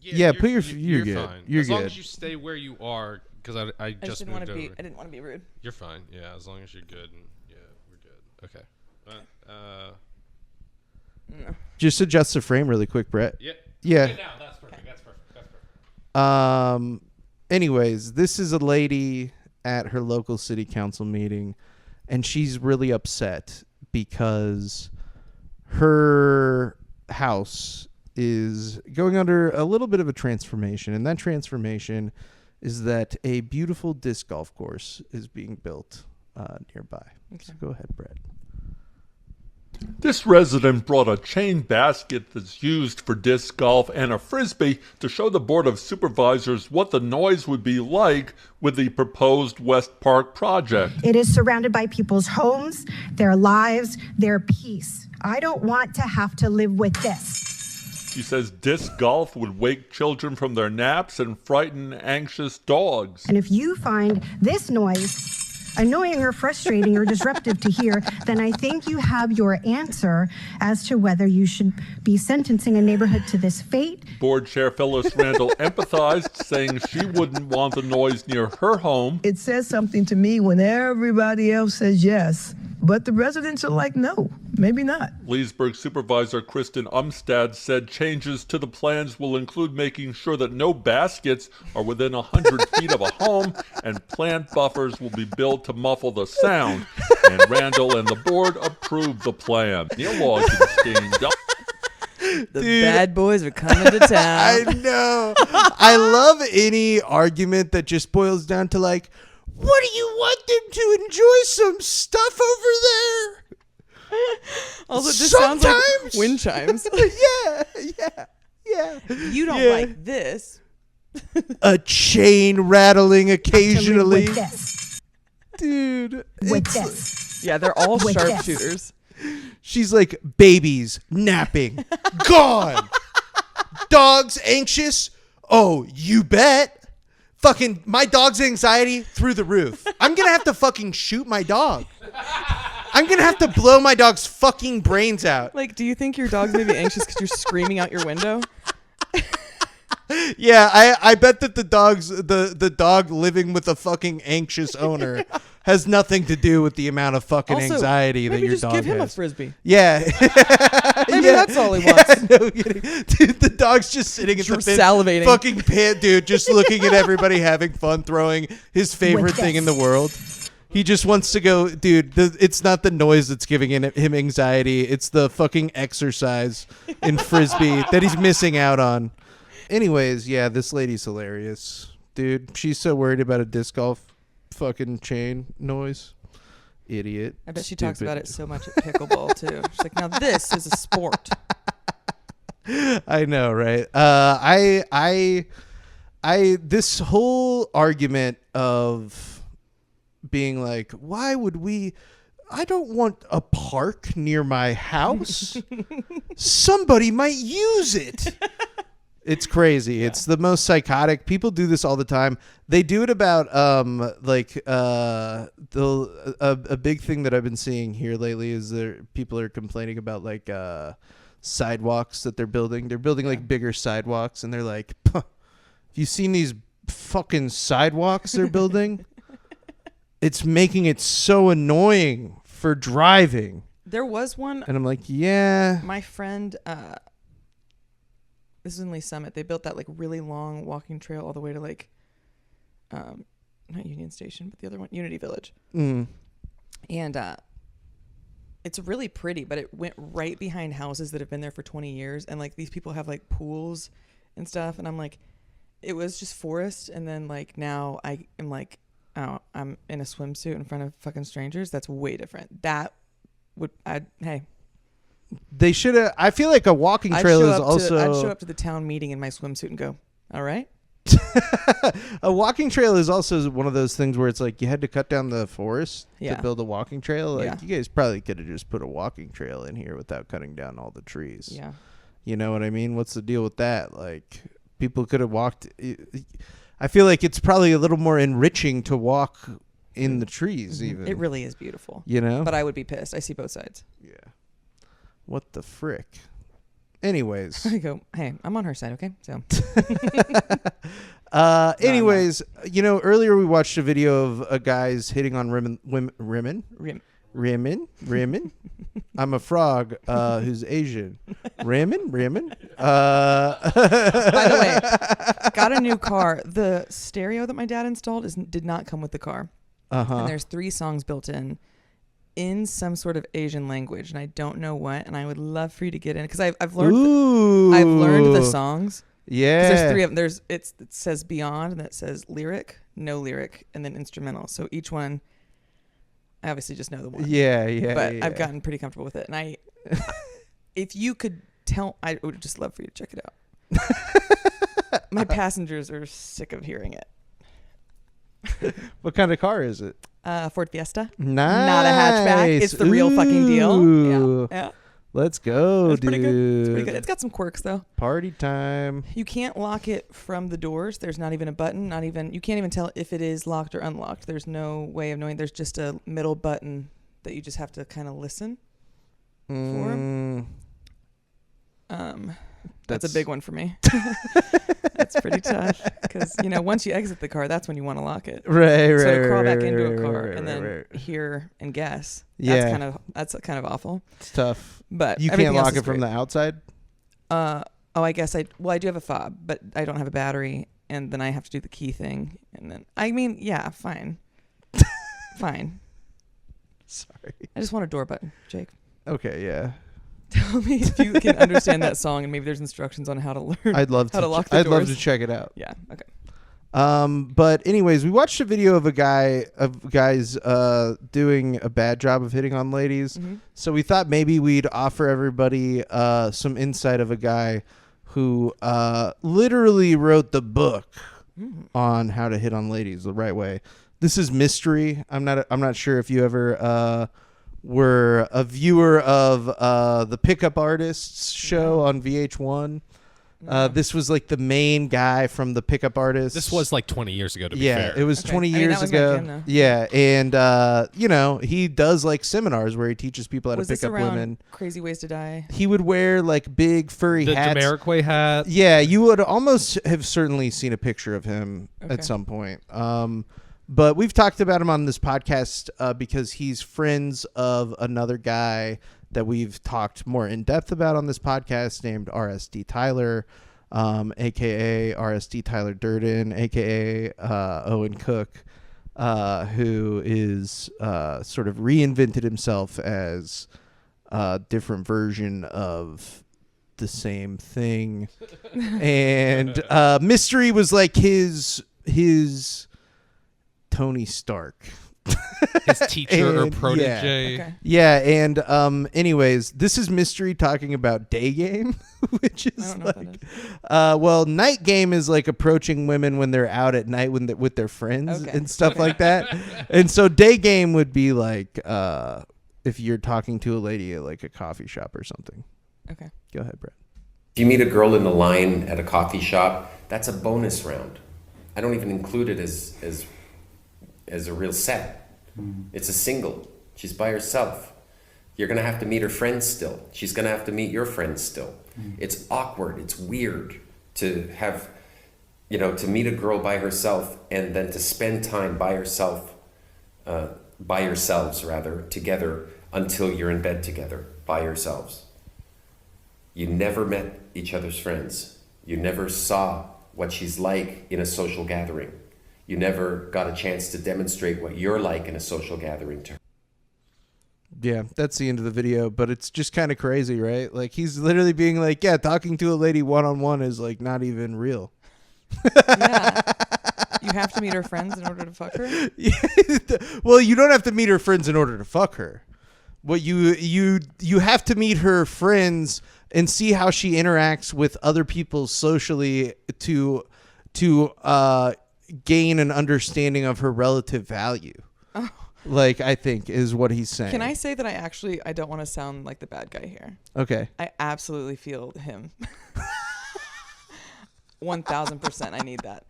Yeah, put your you're good. Fine. You're as good. long as you stay where you are, because I just didn't moved over. I didn't want to be rude. You're fine. Yeah, as long as you're good. And, yeah, we're good. Okay. No. Just adjust the frame really quick, Brett. Yeah. Yeah. Okay, now that's perfect. That's perfect. Anyways, this is a lady at her local city council meeting, and she's really upset because her house is going under a little bit of a transformation, and that transformation is that a beautiful disc golf course is being built nearby. Okay. So go ahead, Brett. This resident brought a chain basket that's used for disc golf and a frisbee to show the Board of Supervisors what the noise would be like with the proposed West Park project. It is surrounded by people's homes, their lives, their peace. I don't want to have to live with this. She says disc golf would wake children from their naps and frighten anxious dogs. And if you find this noise annoying or frustrating or disruptive to hear, then I think you have your answer as to whether you should be sentencing a neighborhood to this fate. Board Chair Phyllis Randall empathized, saying she wouldn't want the noise near her home. It says something to me when everybody else says yes, but the residents are like, no, maybe not. Leesburg Supervisor Kristen Umstad said changes to the plans will include making sure that no baskets are within 100 feet of a home, and plant buffers will be built to muffle the sound. And Randall and the board approved the plan. Neil Augenstein. The bad boys are coming to town. I know. I love any argument that just boils down to like, what do you want them to enjoy some stuff over there? Also, it just sounds like wind chimes. Yeah. You don't like this. A chain rattling occasionally. With this. Dude. With this. Yeah, they're all With sharpshooters. She's like, babies napping. Gone. Dogs anxious. Oh, you bet. Fucking my dog's anxiety through the roof. I'm going to have to fucking shoot my dog. I'm going to have to blow my dog's fucking brains out. Like, do you think your dog's maybe anxious because you're screaming out your window? Yeah, I bet that the dog living with a fucking anxious owner has nothing to do with the amount of fucking Also, anxiety that maybe your just dog give him has. a frisbee. Yeah. Maybe that's all he wants. Yeah, no kidding. Dude, the dog's just sitting at the pit, salivating. fucking pit, dude, just looking at everybody having fun, throwing his favorite thing in the world. He just wants to go, dude, it's not the noise that's giving him anxiety. It's the fucking exercise in frisbee that he's missing out on. Anyways, yeah, this lady's hilarious. Dude, she's so worried about a disc golf fucking chain noise. Idiot. I bet she talks about it so much at pickleball, too. She's like, now this is a sport. I know, right? This whole argument of being like, why would we... I don't want a park near my house. Somebody might use it. It's crazy. Yeah. It's the most psychotic. People do this all the time. They do it about a big thing that I've been seeing here lately is people are complaining about like sidewalks that they're building. They're building like bigger sidewalks, and they're like, "Have you seen these fucking sidewalks they're building? it's making it so annoying for driving. There was one. And I'm like, yeah. My friend, this is in Lee Summit. They built that like really long walking trail all the way to like, not Union Station, but the other one, Unity Village. Mm. And it's really pretty, but it went right behind houses that have been there for 20 years. And like these people have like pools and stuff. And I'm like, it was just forest. And then like now I am like, oh, I'm in a swimsuit in front of fucking strangers. That's way different. That would, hey. They should have. I feel like a walking trail is also. I'd show up to the town meeting in my swimsuit and go, all right. A walking trail is also one of those things where it's like you had to cut down the forest Yeah. to build a walking trail. Like Yeah. you guys probably could have just put a walking trail in here without cutting down all the trees. Yeah. You know what I mean? What's the deal with that? Like people could have walked. I feel like it's probably a little more enriching to walk in the trees. Even It really is beautiful. You know? But I would be pissed. I see both sides. Yeah. What the frick? Anyways. I go, hey, I'm on her side, okay? So. Anyways, you know, earlier we watched a video of a guy's hitting on women. I'm a frog who's Asian. Ramen. By the way, got a new car. The stereo that my dad installed did not come with the car. And there's 3 songs built in some sort of Asian language, and I don't know what. And I would love for you to get in because I've learned the songs. Yeah, there's 3 of them. It says Beyond, and that says lyric, no lyric, and then instrumental. So each one, I obviously just know the one. Yeah. But I've gotten pretty comfortable with it, and if you could tell, I would just love for you to check it out. My passengers are sick of hearing it. What kind of car is it? Ford Fiesta. Nice. Not a hatchback. It's the real fucking deal. Yeah. Let's go, It's dude. pretty good. It's pretty good. It's got some quirks though. Party time. You can't lock it from the doors. There's not even a button. You can't even tell if it is locked or unlocked. There's no way of knowing. There's just a middle button that you just have to kind of listen for. That's a big one for me. That's pretty tough because once you exit the car, that's when you want to lock it. Right. So to crawl back into a car and then hear and guess. That's kind of awful. It's tough. But you can't lock it from the outside. I guess I do have a fob, but I don't have a battery, and then I have to do the key thing, and then fine. Fine. Sorry. I just want a door button, Jake. Okay, yeah. Tell me if you can understand that song, and maybe there's instructions on how to learn. I'd love how to lock the I'd doors. love to check it out. Yeah. Okay. But anyways, we watched a video of guys doing a bad job of hitting on ladies. Mm-hmm. So we thought maybe we'd offer everybody some insight of a guy who literally wrote the book on how to hit on ladies the right way. This is Mystery. I'm not sure if you ever were a viewer of the Pickup Artists show on VH1. This was like the main guy from the Pickup Artists. This was like 20 years ago, to be fair. Yeah, it was 20 years that was ago. my jam, though. Yeah, and he does like seminars where he teaches people how Was to this pick up around women. Crazy Ways to Die? He would wear like big furry The hats. Jamiroquai hat. Yeah, you would almost have certainly seen a picture of him Okay. at some point. But we've talked about him on this podcast because he's friends of another guy that we've talked more in depth about on this podcast named RSD Tyler, a.k.a. RSD Tyler Durden, a.k.a. Owen Cook, who is sort of reinvented himself as a different version of the same thing. And Mystery was like his Tony Stark. His teacher or And, protege. Okay. Yeah, and anyways, this is Mystery talking about day game, which I is don't know what like, that night game is like approaching women when they're out at night with their friends Okay. and stuff like that. And so day game would be like if you're talking to a lady at like a coffee shop or something. Okay. Go ahead, Brett. If you meet a girl in the line at a coffee shop, that's a bonus round. I don't even include it as a real set. It's a single. She's by herself. You're going to have to meet her friends still. She's going to have to meet your friends still. It's awkward. It's weird to have, to meet a girl by herself and then to spend time by herself by yourselves, rather, together until you're in bed together by yourselves. You never met each other's friends. You never saw what she's like in a social gathering. You never got a chance to demonstrate what you're like in a social gathering to her. Yeah, that's the end of the video, but it's just kind of crazy, right? Like, he's literally being like, yeah, talking to a lady one-on-one is like not even real. Yeah. You have to meet her friends in order to fuck her? Well, you don't have to meet her friends in order to fuck her. What you have to meet her friends and see how she interacts with other people socially to gain an understanding of her relative value. Oh. Like, I think is what he's saying. Can I say that I don't want to sound like the bad guy here. Okay. I absolutely feel him. 1000%. I need that.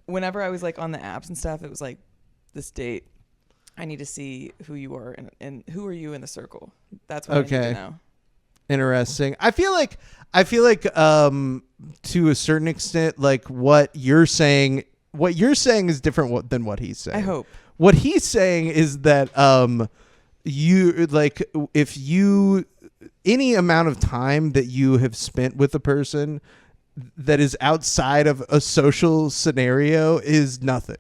Whenever I was like on the apps and stuff, it was like, this date, I need to see who you are and who are you in the circle. That's what I need to know. Interesting. I feel like to a certain extent, like what you're saying is different than what he's saying. I hope. What he's saying is that you like, if you, any amount of time that you have spent with a person that is outside of a social scenario is nothing.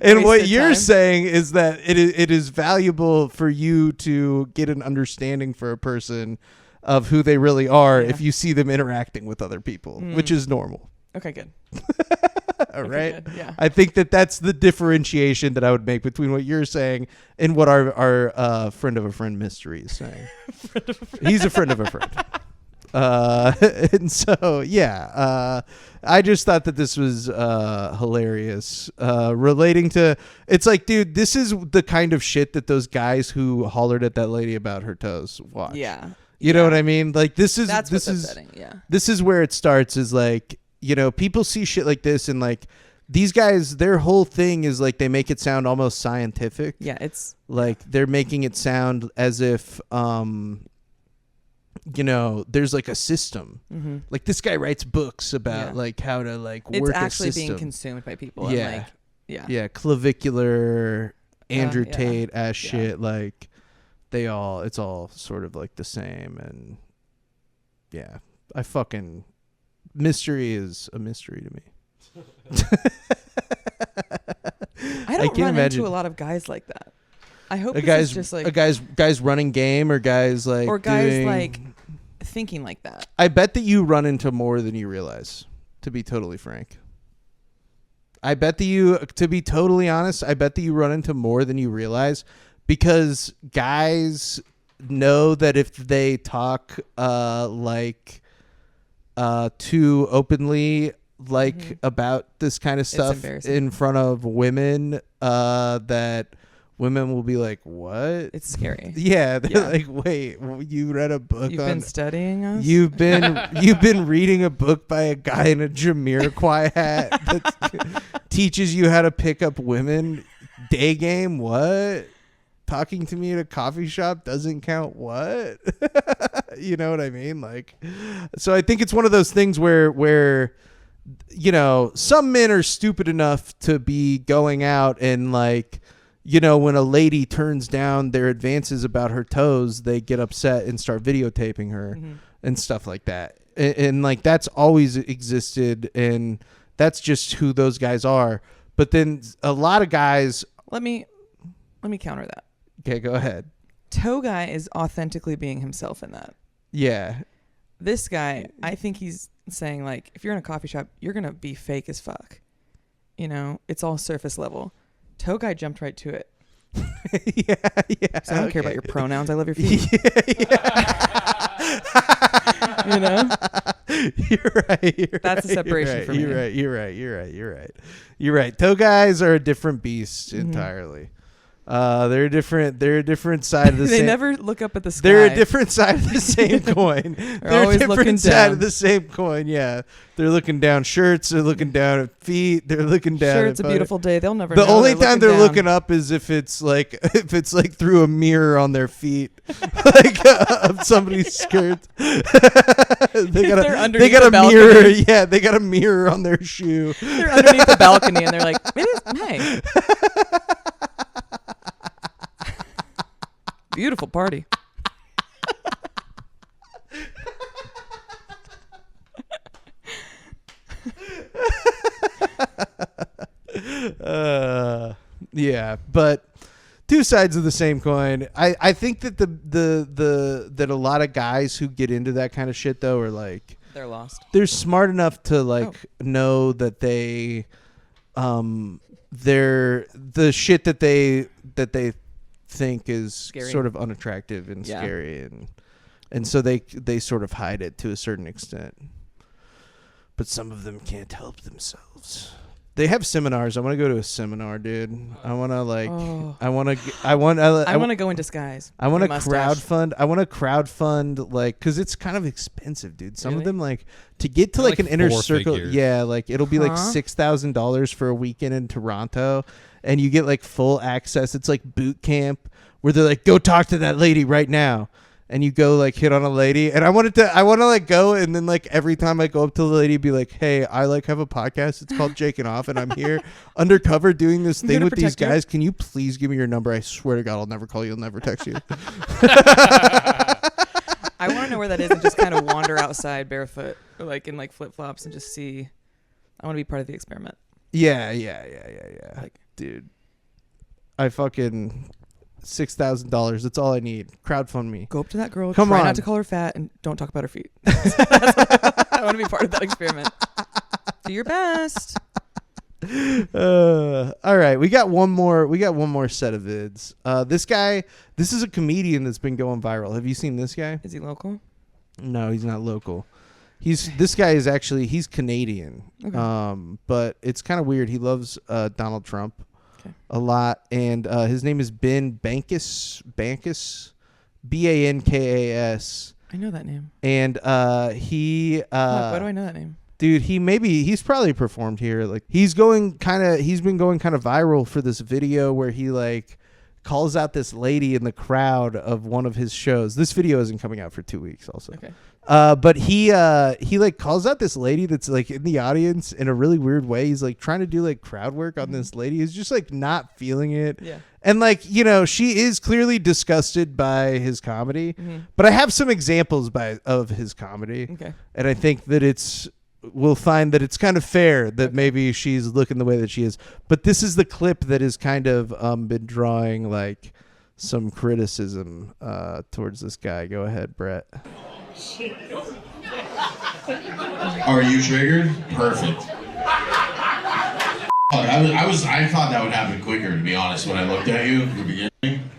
And what you're saying is that it is valuable for you to get an understanding for a person of who they really are if you see them interacting with other people, which is normal. Okay, good. All right. Good. Yeah. I think that that's the differentiation that I would make between what you're saying and what our friend of a friend mystery is saying. He's a friend of a friend. And so, yeah, I just thought that this was hilarious, relating to, it's like, dude, this is the kind of shit that those guys who hollered at that lady about her toes watch. Yeah. You know what I mean? Like, this is upsetting. Yeah. This is where it starts, is like, you know, people see shit like this and like, these guys, their whole thing is like, they make it sound almost scientific. Yeah, it's like they're making it sound as if you know, there's like a system. Mm-hmm. Like, this guy writes books about like how to like work a system. It's actually being consumed by people. Yeah. And like, yeah, clavicular Andrew Tate ass shit. Like, it's all sort of like the same. And yeah, mystery is a mystery to me. I don't run into a lot of guys like that. I hope this is just like a guys running game, or guys like, or guys like thinking like that. I bet that you run into more than you realize, to be totally frank. I bet that you, to be totally honest, I bet that you run into more than you realize, because guys know that if they talk too openly about this kind of stuff in front of women, that women will be like, what? It's scary. Yeah, they're like, wait, you read a book? You've been studying us? You've been reading a book by a guy in a Jamiroquai hat that teaches you how to pick up women? Day game? What? Talking to me at a coffee shop doesn't count? What? You know what I mean? Like, so I think it's one of those things where you know, some men are stupid enough to be going out and like, you know, when a lady turns down their advances about her toes, they get upset and start videotaping her and stuff like that. And like, that's always existed, and that's just who those guys are. But then a lot of guys. Let me counter that. Okay, go ahead. Toe guy is authentically being himself in that. Yeah. This guy, I think he's saying like, if you're in a coffee shop, you're going to be fake as fuck. You know, it's all surface level. Toe guy jumped right to it. Yeah. So I don't care about your pronouns. I love your feet. You know? You're right. That's a separation for me. You're right. Toe guys are a different beast entirely. They're a different side of the They same. never look up at the sky. They're a different side of the same coin. They're always a different looking side down. of the same coin. Yeah, they're looking down shirts. They're looking down at feet. They're looking down. Sure, at it's a fucking- beautiful day. They'll never. The know. only time they're down. looking up is if it's like through a mirror on their feet, like of somebody's skirt. they they're got underneath a the balcony. mirror. Yeah, they got a mirror on their shoe. They're underneath the balcony and they're like, hey. Beautiful party. Yeah, but two sides of the same coin. I think that that a lot of guys who get into that kind of shit though are like they're lost. They're smart enough to know that they're the shit that they think is Scary. sort of unattractive and scary and so they sort of hide it to a certain extent. But some of them can't help themselves. They have seminars. I want to go to a seminar, dude. I want to I want to go in disguise. I want to mustache. crowdfund. I want to crowdfund because it's kind of expensive, dude. Some of Really? them to get to They're like an inner 4 circle. figures. Yeah, it'll be like Huh? $6,000 for a weekend in Toronto, and you get like full access. It's like boot camp where they're like, go talk to that lady right now. And you go like hit on a lady, and I want to go, and then like every time I go up to the lady, be like, "Hey, I have a podcast. It's called Jakin Off, and I'm here undercover doing this I'm thing here to with these protect you." guys. Can you please give me your number? I swear to God, I'll never call you. I'll never text you." I want to know where that is and just kind of wander outside barefoot, or like in like flip flops, and just see. I want to be part of the experiment. Yeah. Dude, I fucking $6,000. That's all I need. Crowdfund me. Go up to that girl. Come try on. not to call her fat, and don't talk about her feet. I want to be part of that experiment. Do your best. All right, we got one more set of vids. This is a comedian that's been going viral. Have you seen this guy? Is he local? No, he's not local. This guy is actually he's Canadian. Okay. But it's kind of weird. He loves Donald Trump a lot, and his name is Ben Bankus, Bankas. I know that name. And he Why do I know that name? dude, he's probably performed here. Like he's been going kind of viral for this video where he like calls out this lady in the crowd of one of his shows. This video isn't coming out for 2 weeks also. Okay. But he like calls out this lady that's like in the audience in a really weird way. He's like trying to do like crowd work on this lady. He's just like not feeling it. Yeah. And like, she is clearly disgusted by his comedy, but I have some examples of his comedy. Okay. And I think that we'll find that it's kind of fair that maybe she's looking the way that she is. But this is the clip that has kind of been drawing like some criticism towards this guy. Go ahead, Brett. Are you triggered? Perfect. I thought that would happen quicker, to be honest, when I looked at you at the beginning.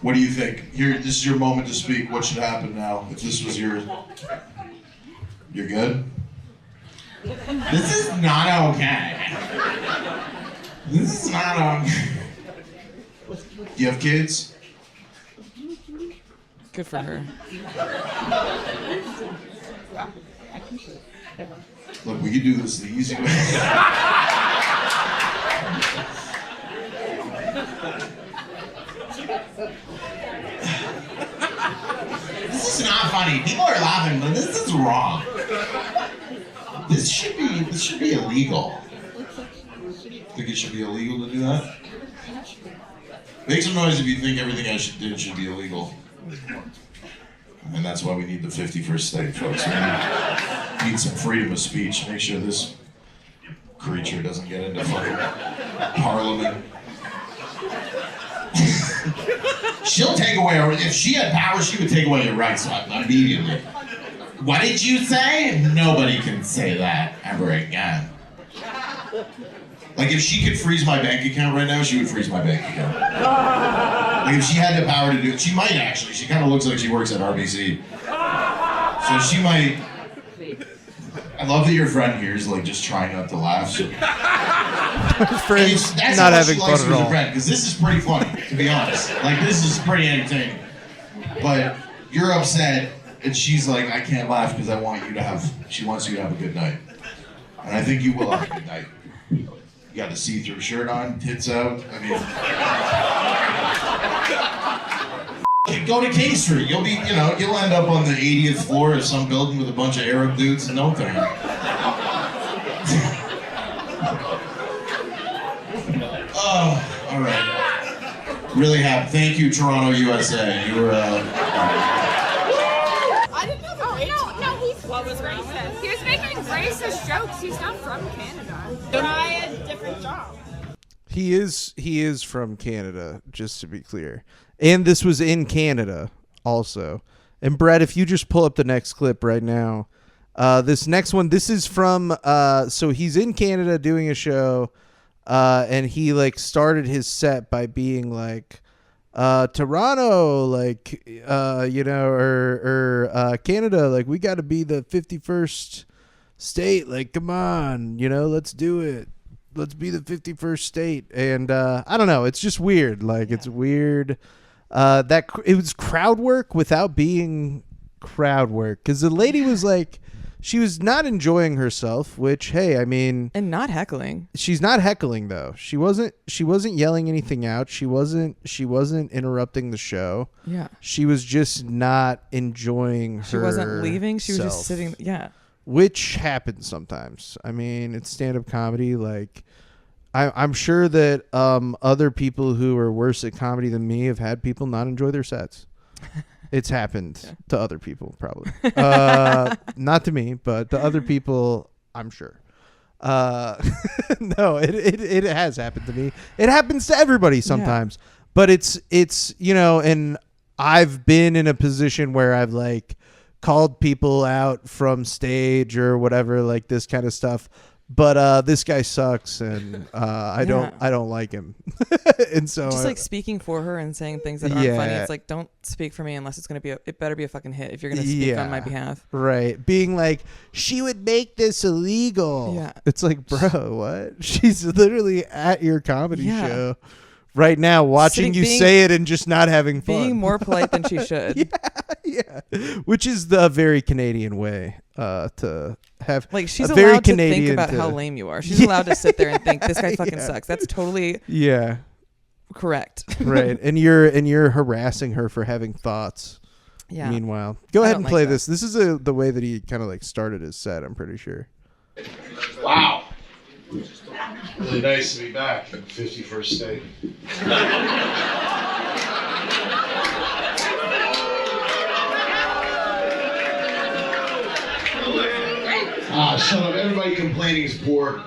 What do you think? Here, this is your moment to speak. What should happen now? If this was your... You're good? This is not okay. This is not okay. Do you have kids? Good for her. Look, we could do this the easy way. This is not funny. People are laughing, but this is wrong. This should be illegal. Think it should be illegal to do that? Make some noise if you think everything I did should be illegal. And that's why we need the 51st state, folks. We need some freedom of speech. Make sure this creature doesn't get into fucking parliament. She'll take away if she had power, she would take away your rights immediately. What did you say? Nobody can say that ever again. Like if she could freeze my bank account right now, she would freeze my bank account. Like if she had the power to do it, she might actually. She kind of looks like she works at RBC. So she might. love that your friend here is like just trying not to laugh. So. Friends That's not how much having she likes fun me at as a all. friend, because this is pretty funny, to be honest. Like, this is pretty entertaining. But you're upset, and she's like, I can't laugh because she wants you to have a good night. And I think you will have a good night. You got a see-through shirt on, tits out. I mean, go to King Street. You'll end up on the 80th floor of some building with a bunch of Arab dudes in no time. Oh, all right. Really happy. Thank you, Toronto, USA. You were. I didn't know. Oh, no, what was racist? He was making racist jokes. He's not from Canada. Try a different job. He is from Canada, just to be clear. And this was in Canada also. And Brett, if you just pull up the next clip right now, this next one, this is from so he's in Canada doing a show, and he like started his set by being like Toronto, like or Canada, like we got to be the 51st state, like come on, let's do it. Let's be the 51st state. And I don't know, it's just weird. Like it's weird that it was crowd work without being crowd work, because the lady was like, she was not enjoying herself, which, hey, I mean, and not heckling. She's not heckling though. She wasn't yelling anything out. She wasn't interrupting the show. Yeah. She was just not enjoying her. She wasn't leaving. She was just sitting. Yeah. Which happens sometimes. I mean, it's stand-up comedy. Like, I'm sure that other people who are worse at comedy than me have had people not enjoy their sets. It's happened to other people, probably. Not to me, but to other people, I'm sure. No, it has happened to me. It happens to everybody sometimes. Yeah. But it's and I've been in a position where I've like called people out from stage or whatever, like this kind of stuff. But this guy sucks, and I don't like him. And so just like speaking for her and saying things that aren't funny. It's like, don't speak for me unless it's gonna be. It better be a fucking hit if you're gonna speak on my behalf. Right, being like, she would make this illegal. Yeah, it's like, bro, what? She's literally at your comedy show right now, watching you say it and just not having fun. Being more polite than she should. Yeah, which is the very Canadian way to have. Like, she's a very allowed Canadian to think about how lame you are. She's allowed to sit there and think this guy fucking sucks. That's totally correct. Right, and you're harassing her for having thoughts. Yeah. Meanwhile, go ahead and play this. This is the way that he kind of like started his set. I'm pretty sure. Wow. Really nice to be back in 51st state. Shut up. Everybody complaining is poor.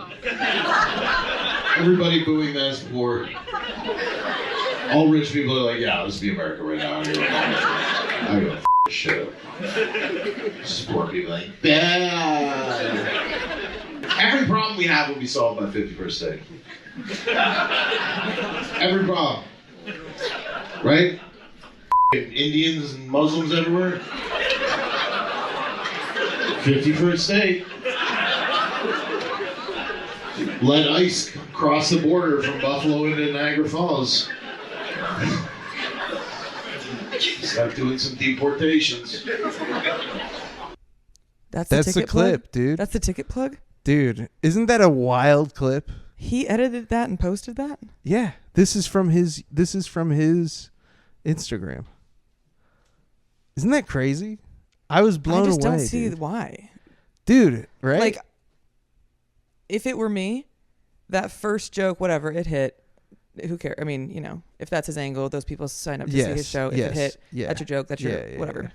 Everybody booing that is poor. All rich people are like, yeah, this is the America right now. I don't give a shit. Just poor people like, bad. Every problem we have will be solved by 51st state. Every problem. Right? Indians and Muslims everywhere. 51st state. Let ICE cross the border from Buffalo into Niagara Falls. Start doing some deportations. That's the clip, plug? Dude. That's the ticket plug? Dude, isn't that a wild clip? He edited that and posted that? Yeah. This is from his Instagram. Isn't that crazy? I was blown away. I just don't see why. Dude, right? Like, if it were me, that first joke, whatever, it hit. Who cares? I mean, if that's his angle, those people sign up to see his show. If it hit, that's your joke. That's your whatever. Yeah.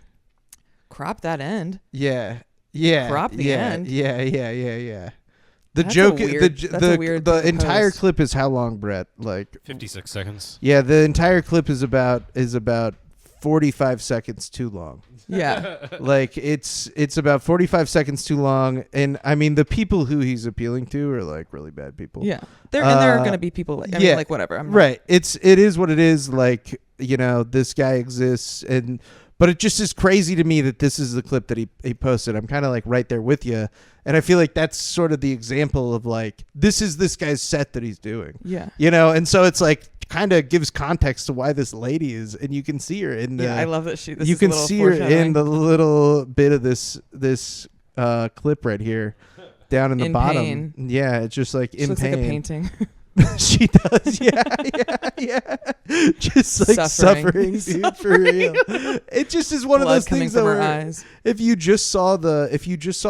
Crop that end. Yeah. Yeah. Crop the end. Yeah. The that's joke, the entire clip is how long, Brett? Like 56 seconds. Yeah, the entire clip is about 45 seconds too long. Yeah. Like it's about 45 seconds too long, and I mean the people who he's appealing to are like really bad people. Yeah. There are going to be people like, I mean, like whatever. Right. It is what it is, like, this guy exists, But it just is crazy to me that this is the clip that he posted. I'm kind of like right there with you. And I feel like that's sort of the example of like, this is this guy's set that he's doing. Yeah. You know, and so it's like kind of gives context to why this lady is, and you can see her in the. Yeah, I love that this you is can a little see her in foreshadowing. the little bit of this clip right here, down in the In bottom. pain. Yeah, it's just like She in looks pain. like a painting. She does, yeah. Just like suffering, dude, for real. It just is one of Blood those coming things from that her where eyes. if you just saw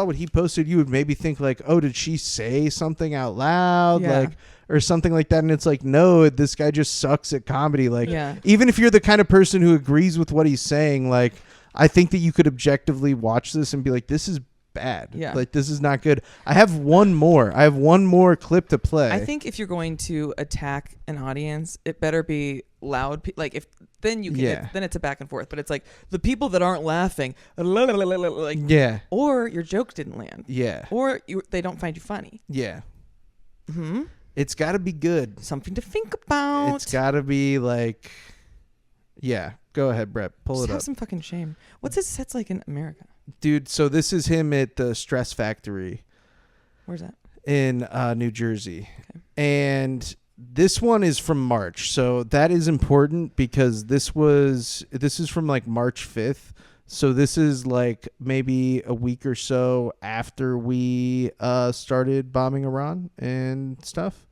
what he posted, you would maybe think like, oh, did she say something out loud, Yeah. like, or something like that? And it's like, no, this guy just sucks at comedy. Like, Yeah. even if you're the kind of person who agrees with what he's saying, like, I think that you could objectively watch this and be like, this is bad. Yeah. Like, this is not good. I have one more clip to play. I think if you're going to attack an audience, it better be loud. Like if then you can, Yeah. then it's a back and forth. But it's like the people that aren't laughing, like Yeah. or your joke didn't land, Yeah. or they don't find you funny. Yeah. Hmm. It's got to be good. Something to think about. It's got to be like, yeah. Go ahead, Brett. Pull Just it have up. some fucking shame. What's his sets like in America? Dude, so this is him at the Stress Factory. Where's that? In New Jersey. Okay. And this one is from March. So that is important because this is from like March 5th. So this is like maybe a week or so after we started bombing Iran and stuff.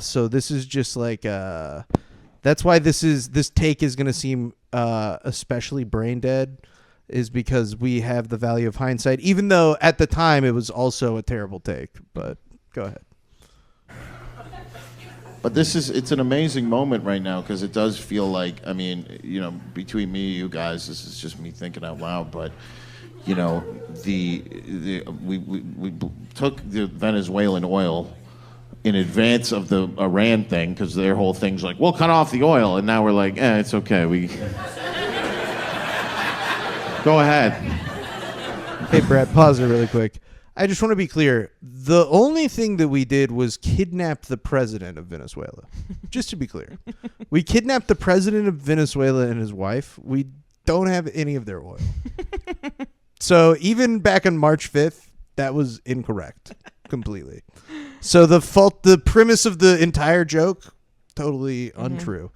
So this is just like that's why this take is going to seem especially brain dead, is because we have the value of hindsight, even though at the time it was also a terrible take. But go ahead. But it's an amazing moment right now because it does feel like, I mean, you know, between me and you guys, this is just me thinking out loud, but you know, we took the Venezuelan oil in advance of the Iran thing because their whole thing's like, we'll cut off the oil, and now we're like, it's okay, we go ahead. Hey, Brett, pause it really quick. I just want to be clear. The only thing that we did was kidnap the president of Venezuela. Just to be clear. We kidnapped the president of Venezuela and his wife. We don't have any of their oil. So even back on March 5th, that was incorrect completely. So the premise of the entire joke, totally untrue.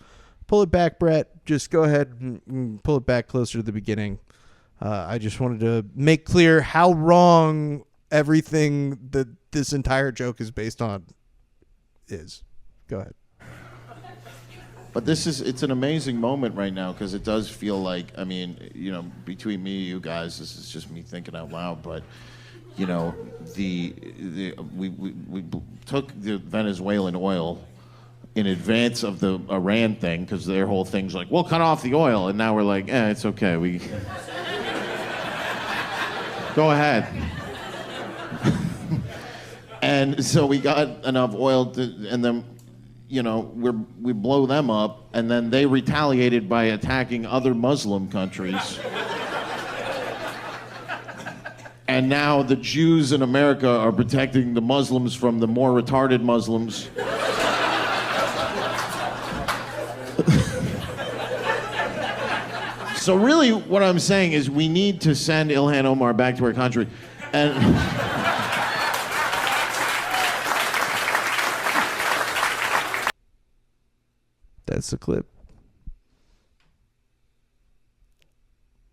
Pull it back, Brett. Just go ahead and pull it back closer to the beginning. I just wanted to make clear how wrong everything that this entire joke is based on is. Go ahead. But it's an amazing moment right now because it does feel like, I mean, you know, between me and you guys, this is just me thinking out loud, but you know, we took the Venezuelan oil in advance of the Iran thing because their whole thing's like, we'll cut off the oil, and now we're like, it's okay, we go ahead. And so we got enough oil and then, you know, we blow them up, and then they retaliated by attacking other Muslim countries. And now the Jews in America are protecting the Muslims from the more retarded Muslims. So really what I'm saying is we need to send Ilhan Omar back to her country. And That's the clip.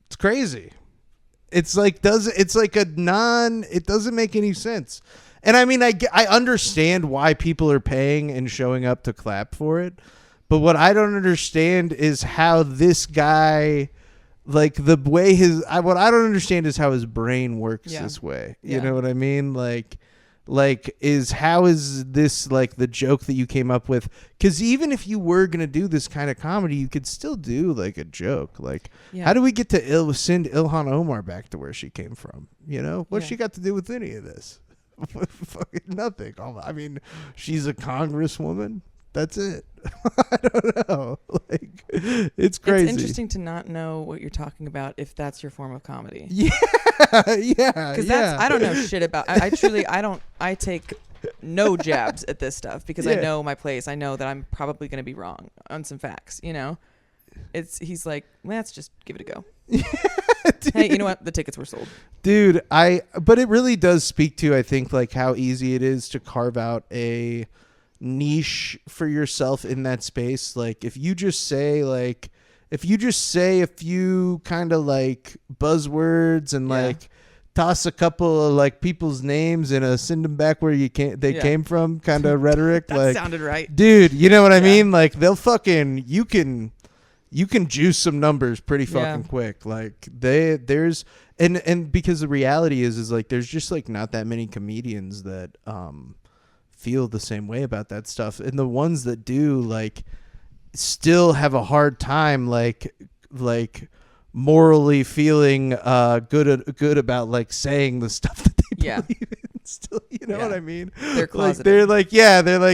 It's crazy. It's like it doesn't make any sense. And I mean, I understand why people are paying and showing up to clap for it. But what I don't understand is how this guy, like the way what I don't understand is how his brain works this way. You know what I mean? How is this like the joke that you came up with? Because even if you were going to do this kind of comedy, you could still do like a joke. Like, how do we get to send Ilhan Omar back to where she came from? You know, what's she got to do with any of this? Fucking nothing. I mean, she's a congresswoman. That's it. I don't know. Like, it's crazy. It's interesting to not know what you're talking about if that's your form of comedy. Yeah. Because I don't know shit about. I truly I take no jabs at this stuff because I know my place. I know that I'm probably going to be wrong on some facts. You know, he's like, let's just give it a go. Hey, you know what? The tickets were sold. Dude, but it really does speak to, I think, like how easy it is to carve out a niche for yourself in that space. Like if you just say a few kind of like buzzwords and like toss a couple of like people's names and send them back where they came from kind of rhetoric. That like sounded right. Dude, you know what I mean? Like they'll fucking, you can juice some numbers pretty fucking quick. Like there's because the reality is like there's just like not that many comedians that feel the same way about that stuff, and the ones that do like still have a hard time like morally feeling good about like saying the stuff that they believe in. Still, you know what I mean? They're closeted. They're like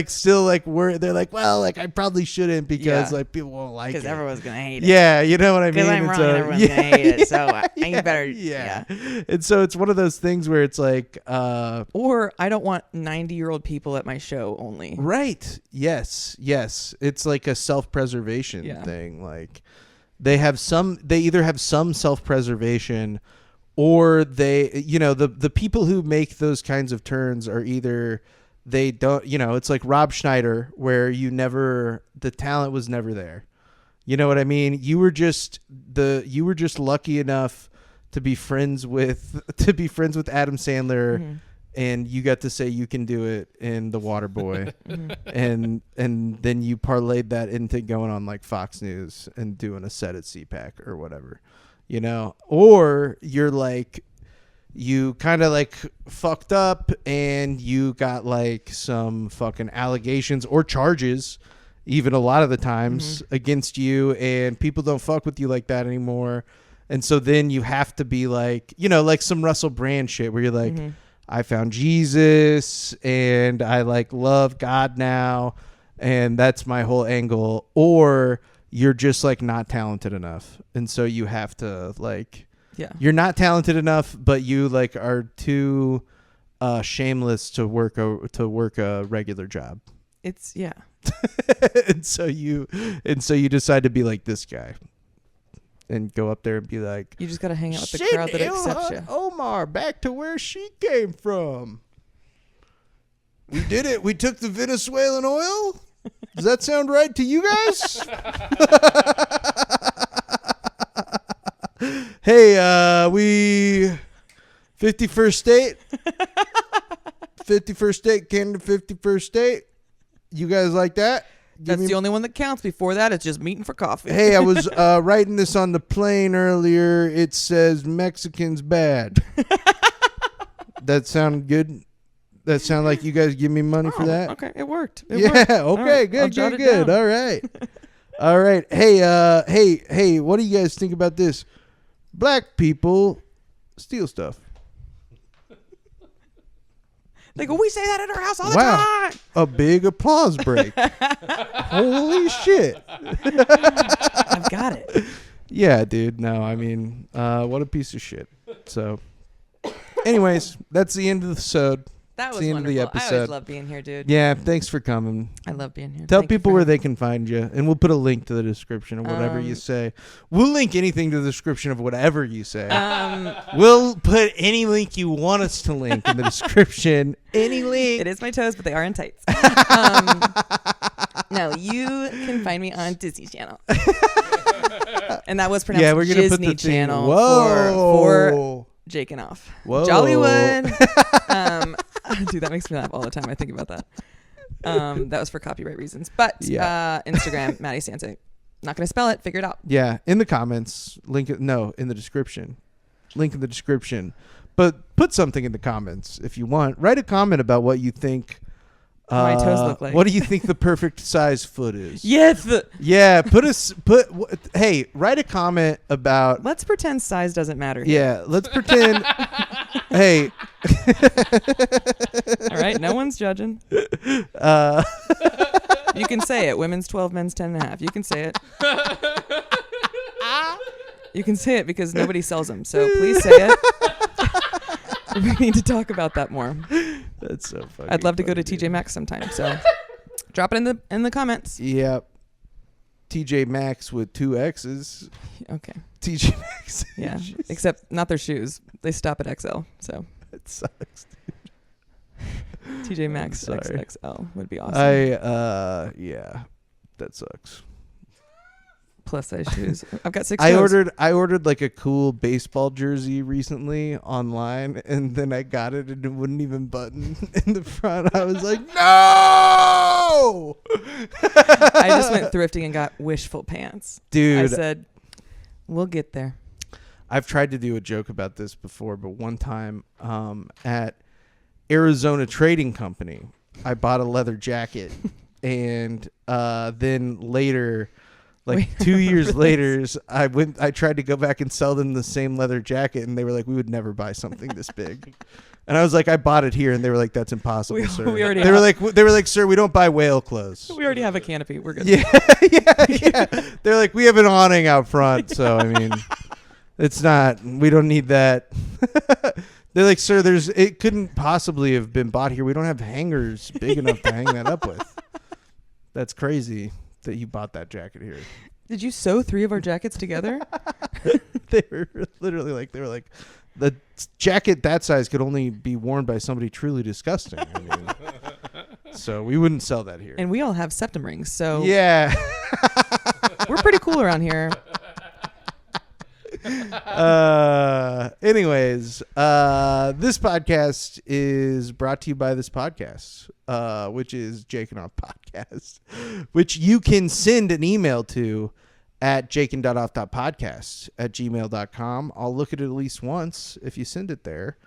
still like they're like, well, like I probably shouldn't because like people won't like it because everyone's gonna hate it. Yeah, you know what I mean? Because I'm wrong and everyone's gonna hate it, so I better. Yeah. And so it's one of those things where it's like, or I don't want 90-year-old people at my show only. Right? Yes. It's like a self-preservation thing. Like they either have some self-preservation. Or they, you know, the people who make those kinds of turns are either they don't, you know, it's like Rob Schneider, where the talent was never there. You know what I mean? You were just lucky enough to be friends with Adam Sandler, and you got to say you can do it in The Waterboy, and then you parlayed that into going on like Fox News and doing a set at CPAC or whatever. You know, or you're like, you kind of like fucked up and you got like some fucking allegations or charges, even a lot of the times against you, and people don't fuck with you like that anymore. And so then you have to be like, you know, like some Russell Brand shit where you're like, I found Jesus and I like love God now, and that's my whole angle. Or you're just like not talented enough, and so you have to like, you're not talented enough, but you like are too shameless to work a regular job. It's and so you decide to be like this guy and go up there and be like, you just gotta hang out with the crowd that accepts you. Omar, back to where she came from. We did it. We took the Venezuelan oil. Does that sound right to you guys? Hey, we 51st state. 51st state, Canada 51st state. You guys like that? That's the only one that counts. Before that, it's just meeting for coffee. Hey, I was writing this on the plane earlier. It says Mexicans bad. That sounded good. That sound like you guys give me money for that? Okay, it worked. Okay, right, good. All right. Hey, what do you guys think about this? Black people steal stuff. They go, we say that at our house all the time. A big applause break. Holy shit. I've got it. Yeah, dude. No, I mean, what a piece of shit. So, anyways, that's the end of the episode. That was the end wonderful. of the episode. I always love being here, dude. Yeah, thanks for coming. I love being here. Tell people where they can find you, and we'll put a link to the description of whatever you say. We'll link anything to the description of whatever you say. We'll put any link you want us to link in the description. Any link. It is my toes, but they are in tights. No, you can find me on Disney Channel. And that was pronounced we're gonna Disney put the Channel for Jakin Off. Whoa. Jollywood. Dude, that makes me laugh all the time. I think about that. That was for copyright reasons. But Instagram, Madi Stancic. Not going to spell it. Figure it out. Yeah, in the comments. Link it. No, in the description. Link in the description. But put something in the comments if you want. Write a comment about what you think. My toes look like. What do you think the perfect size foot is? Yes. Yeah. Hey, write a comment about. Let's pretend size doesn't matter here. Yeah. Let's pretend. Hey. All right. No one's judging. You can say it. Women's 12, men's 10.5. You can say it. You can say it because nobody sells them. So please say it. We need to talk about that more. That's so funny. I'd love to go to TJ Maxx sometime. So drop it in the comments. Yep. TJ Maxx with 2 X's. Okay. TJ Maxx. Yeah. Except not their shoes. They stop at XL. So it sucks. TJ Maxx Sorry. XXL would be awesome. Yeah, that sucks. Plus size shoes. I've got 6 I toes. ordered like a cool baseball jersey recently online, and then I got it and it wouldn't even button in the front. I was like, no! I just went thrifting and got wishful pants. Dude. I said, we'll get there. I've tried to do a joke about this before, but one time at Arizona Trading Company, I bought a leather jacket, and then later, like Wait, 2 years remember later, I tried to go back and sell them the same leather jacket, and they were like, "We would never buy something this big." And I was like, "I bought it here," and they were like, "That's impossible, sir." we already they were have- like, "Sir, we don't buy whale clothes." We already have a canopy. We're good. Yeah. They're like, "We have an awning out front, so I mean, it's not. We don't need that." They're like, "Sir, it couldn't possibly have been bought here. We don't have hangers big enough to hang that up with." That's crazy that you bought that jacket here. Did you sew 3 of our jackets together? They were literally like, the jacket that size could only be worn by somebody truly disgusting. I mean, so we wouldn't sell that here. And we all have septum rings, so yeah, we're pretty cool around here. Anyways, this podcast is brought to you by this podcast, which is Jakin Off Podcast, which you can send an email to at jakin.off.podcast@gmail.com. I'll look at it at least once if you send it there.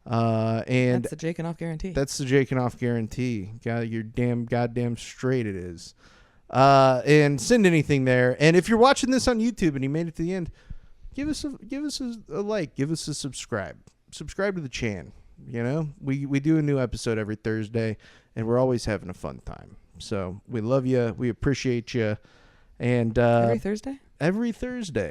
And that's the Jakin Off guarantee. That's the Jakin Off guarantee. You're goddamn straight it is. And send anything there. And if you're watching this on YouTube and you made it to the end, give us a like, give us a subscribe to the channel. You know, we do a new episode every Thursday, and we're always having a fun time. So we love you, we appreciate you, and every Thursday. Every single.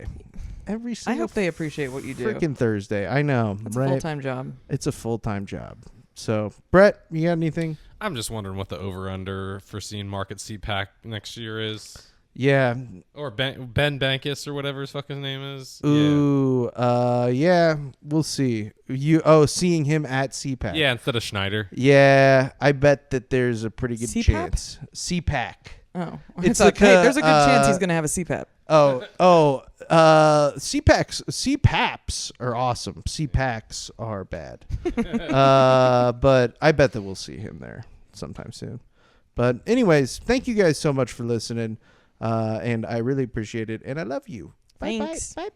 I hope they appreciate what you do. Freaking Thursday, I know. It's right? a full-time job. It's a full-time job. So Brett, you got anything? I'm just wondering what the over/under for seeing Market CPAC next year is. Yeah. Or Ben Bankus or whatever his fucking name is. Ooh, yeah, we'll see. Seeing him at CPAC. Yeah, instead of Schneider. Yeah, I bet that there's a pretty good CPAP? chance. CPAC. Oh, it's I thought, like there's a good chance he's gonna have a CPAP. CPAPs are awesome. CPACs are bad. But I bet that we'll see him there sometime soon. But anyways, thank you guys so much for listening. And I really appreciate it. And I love you. Thanks. Bye.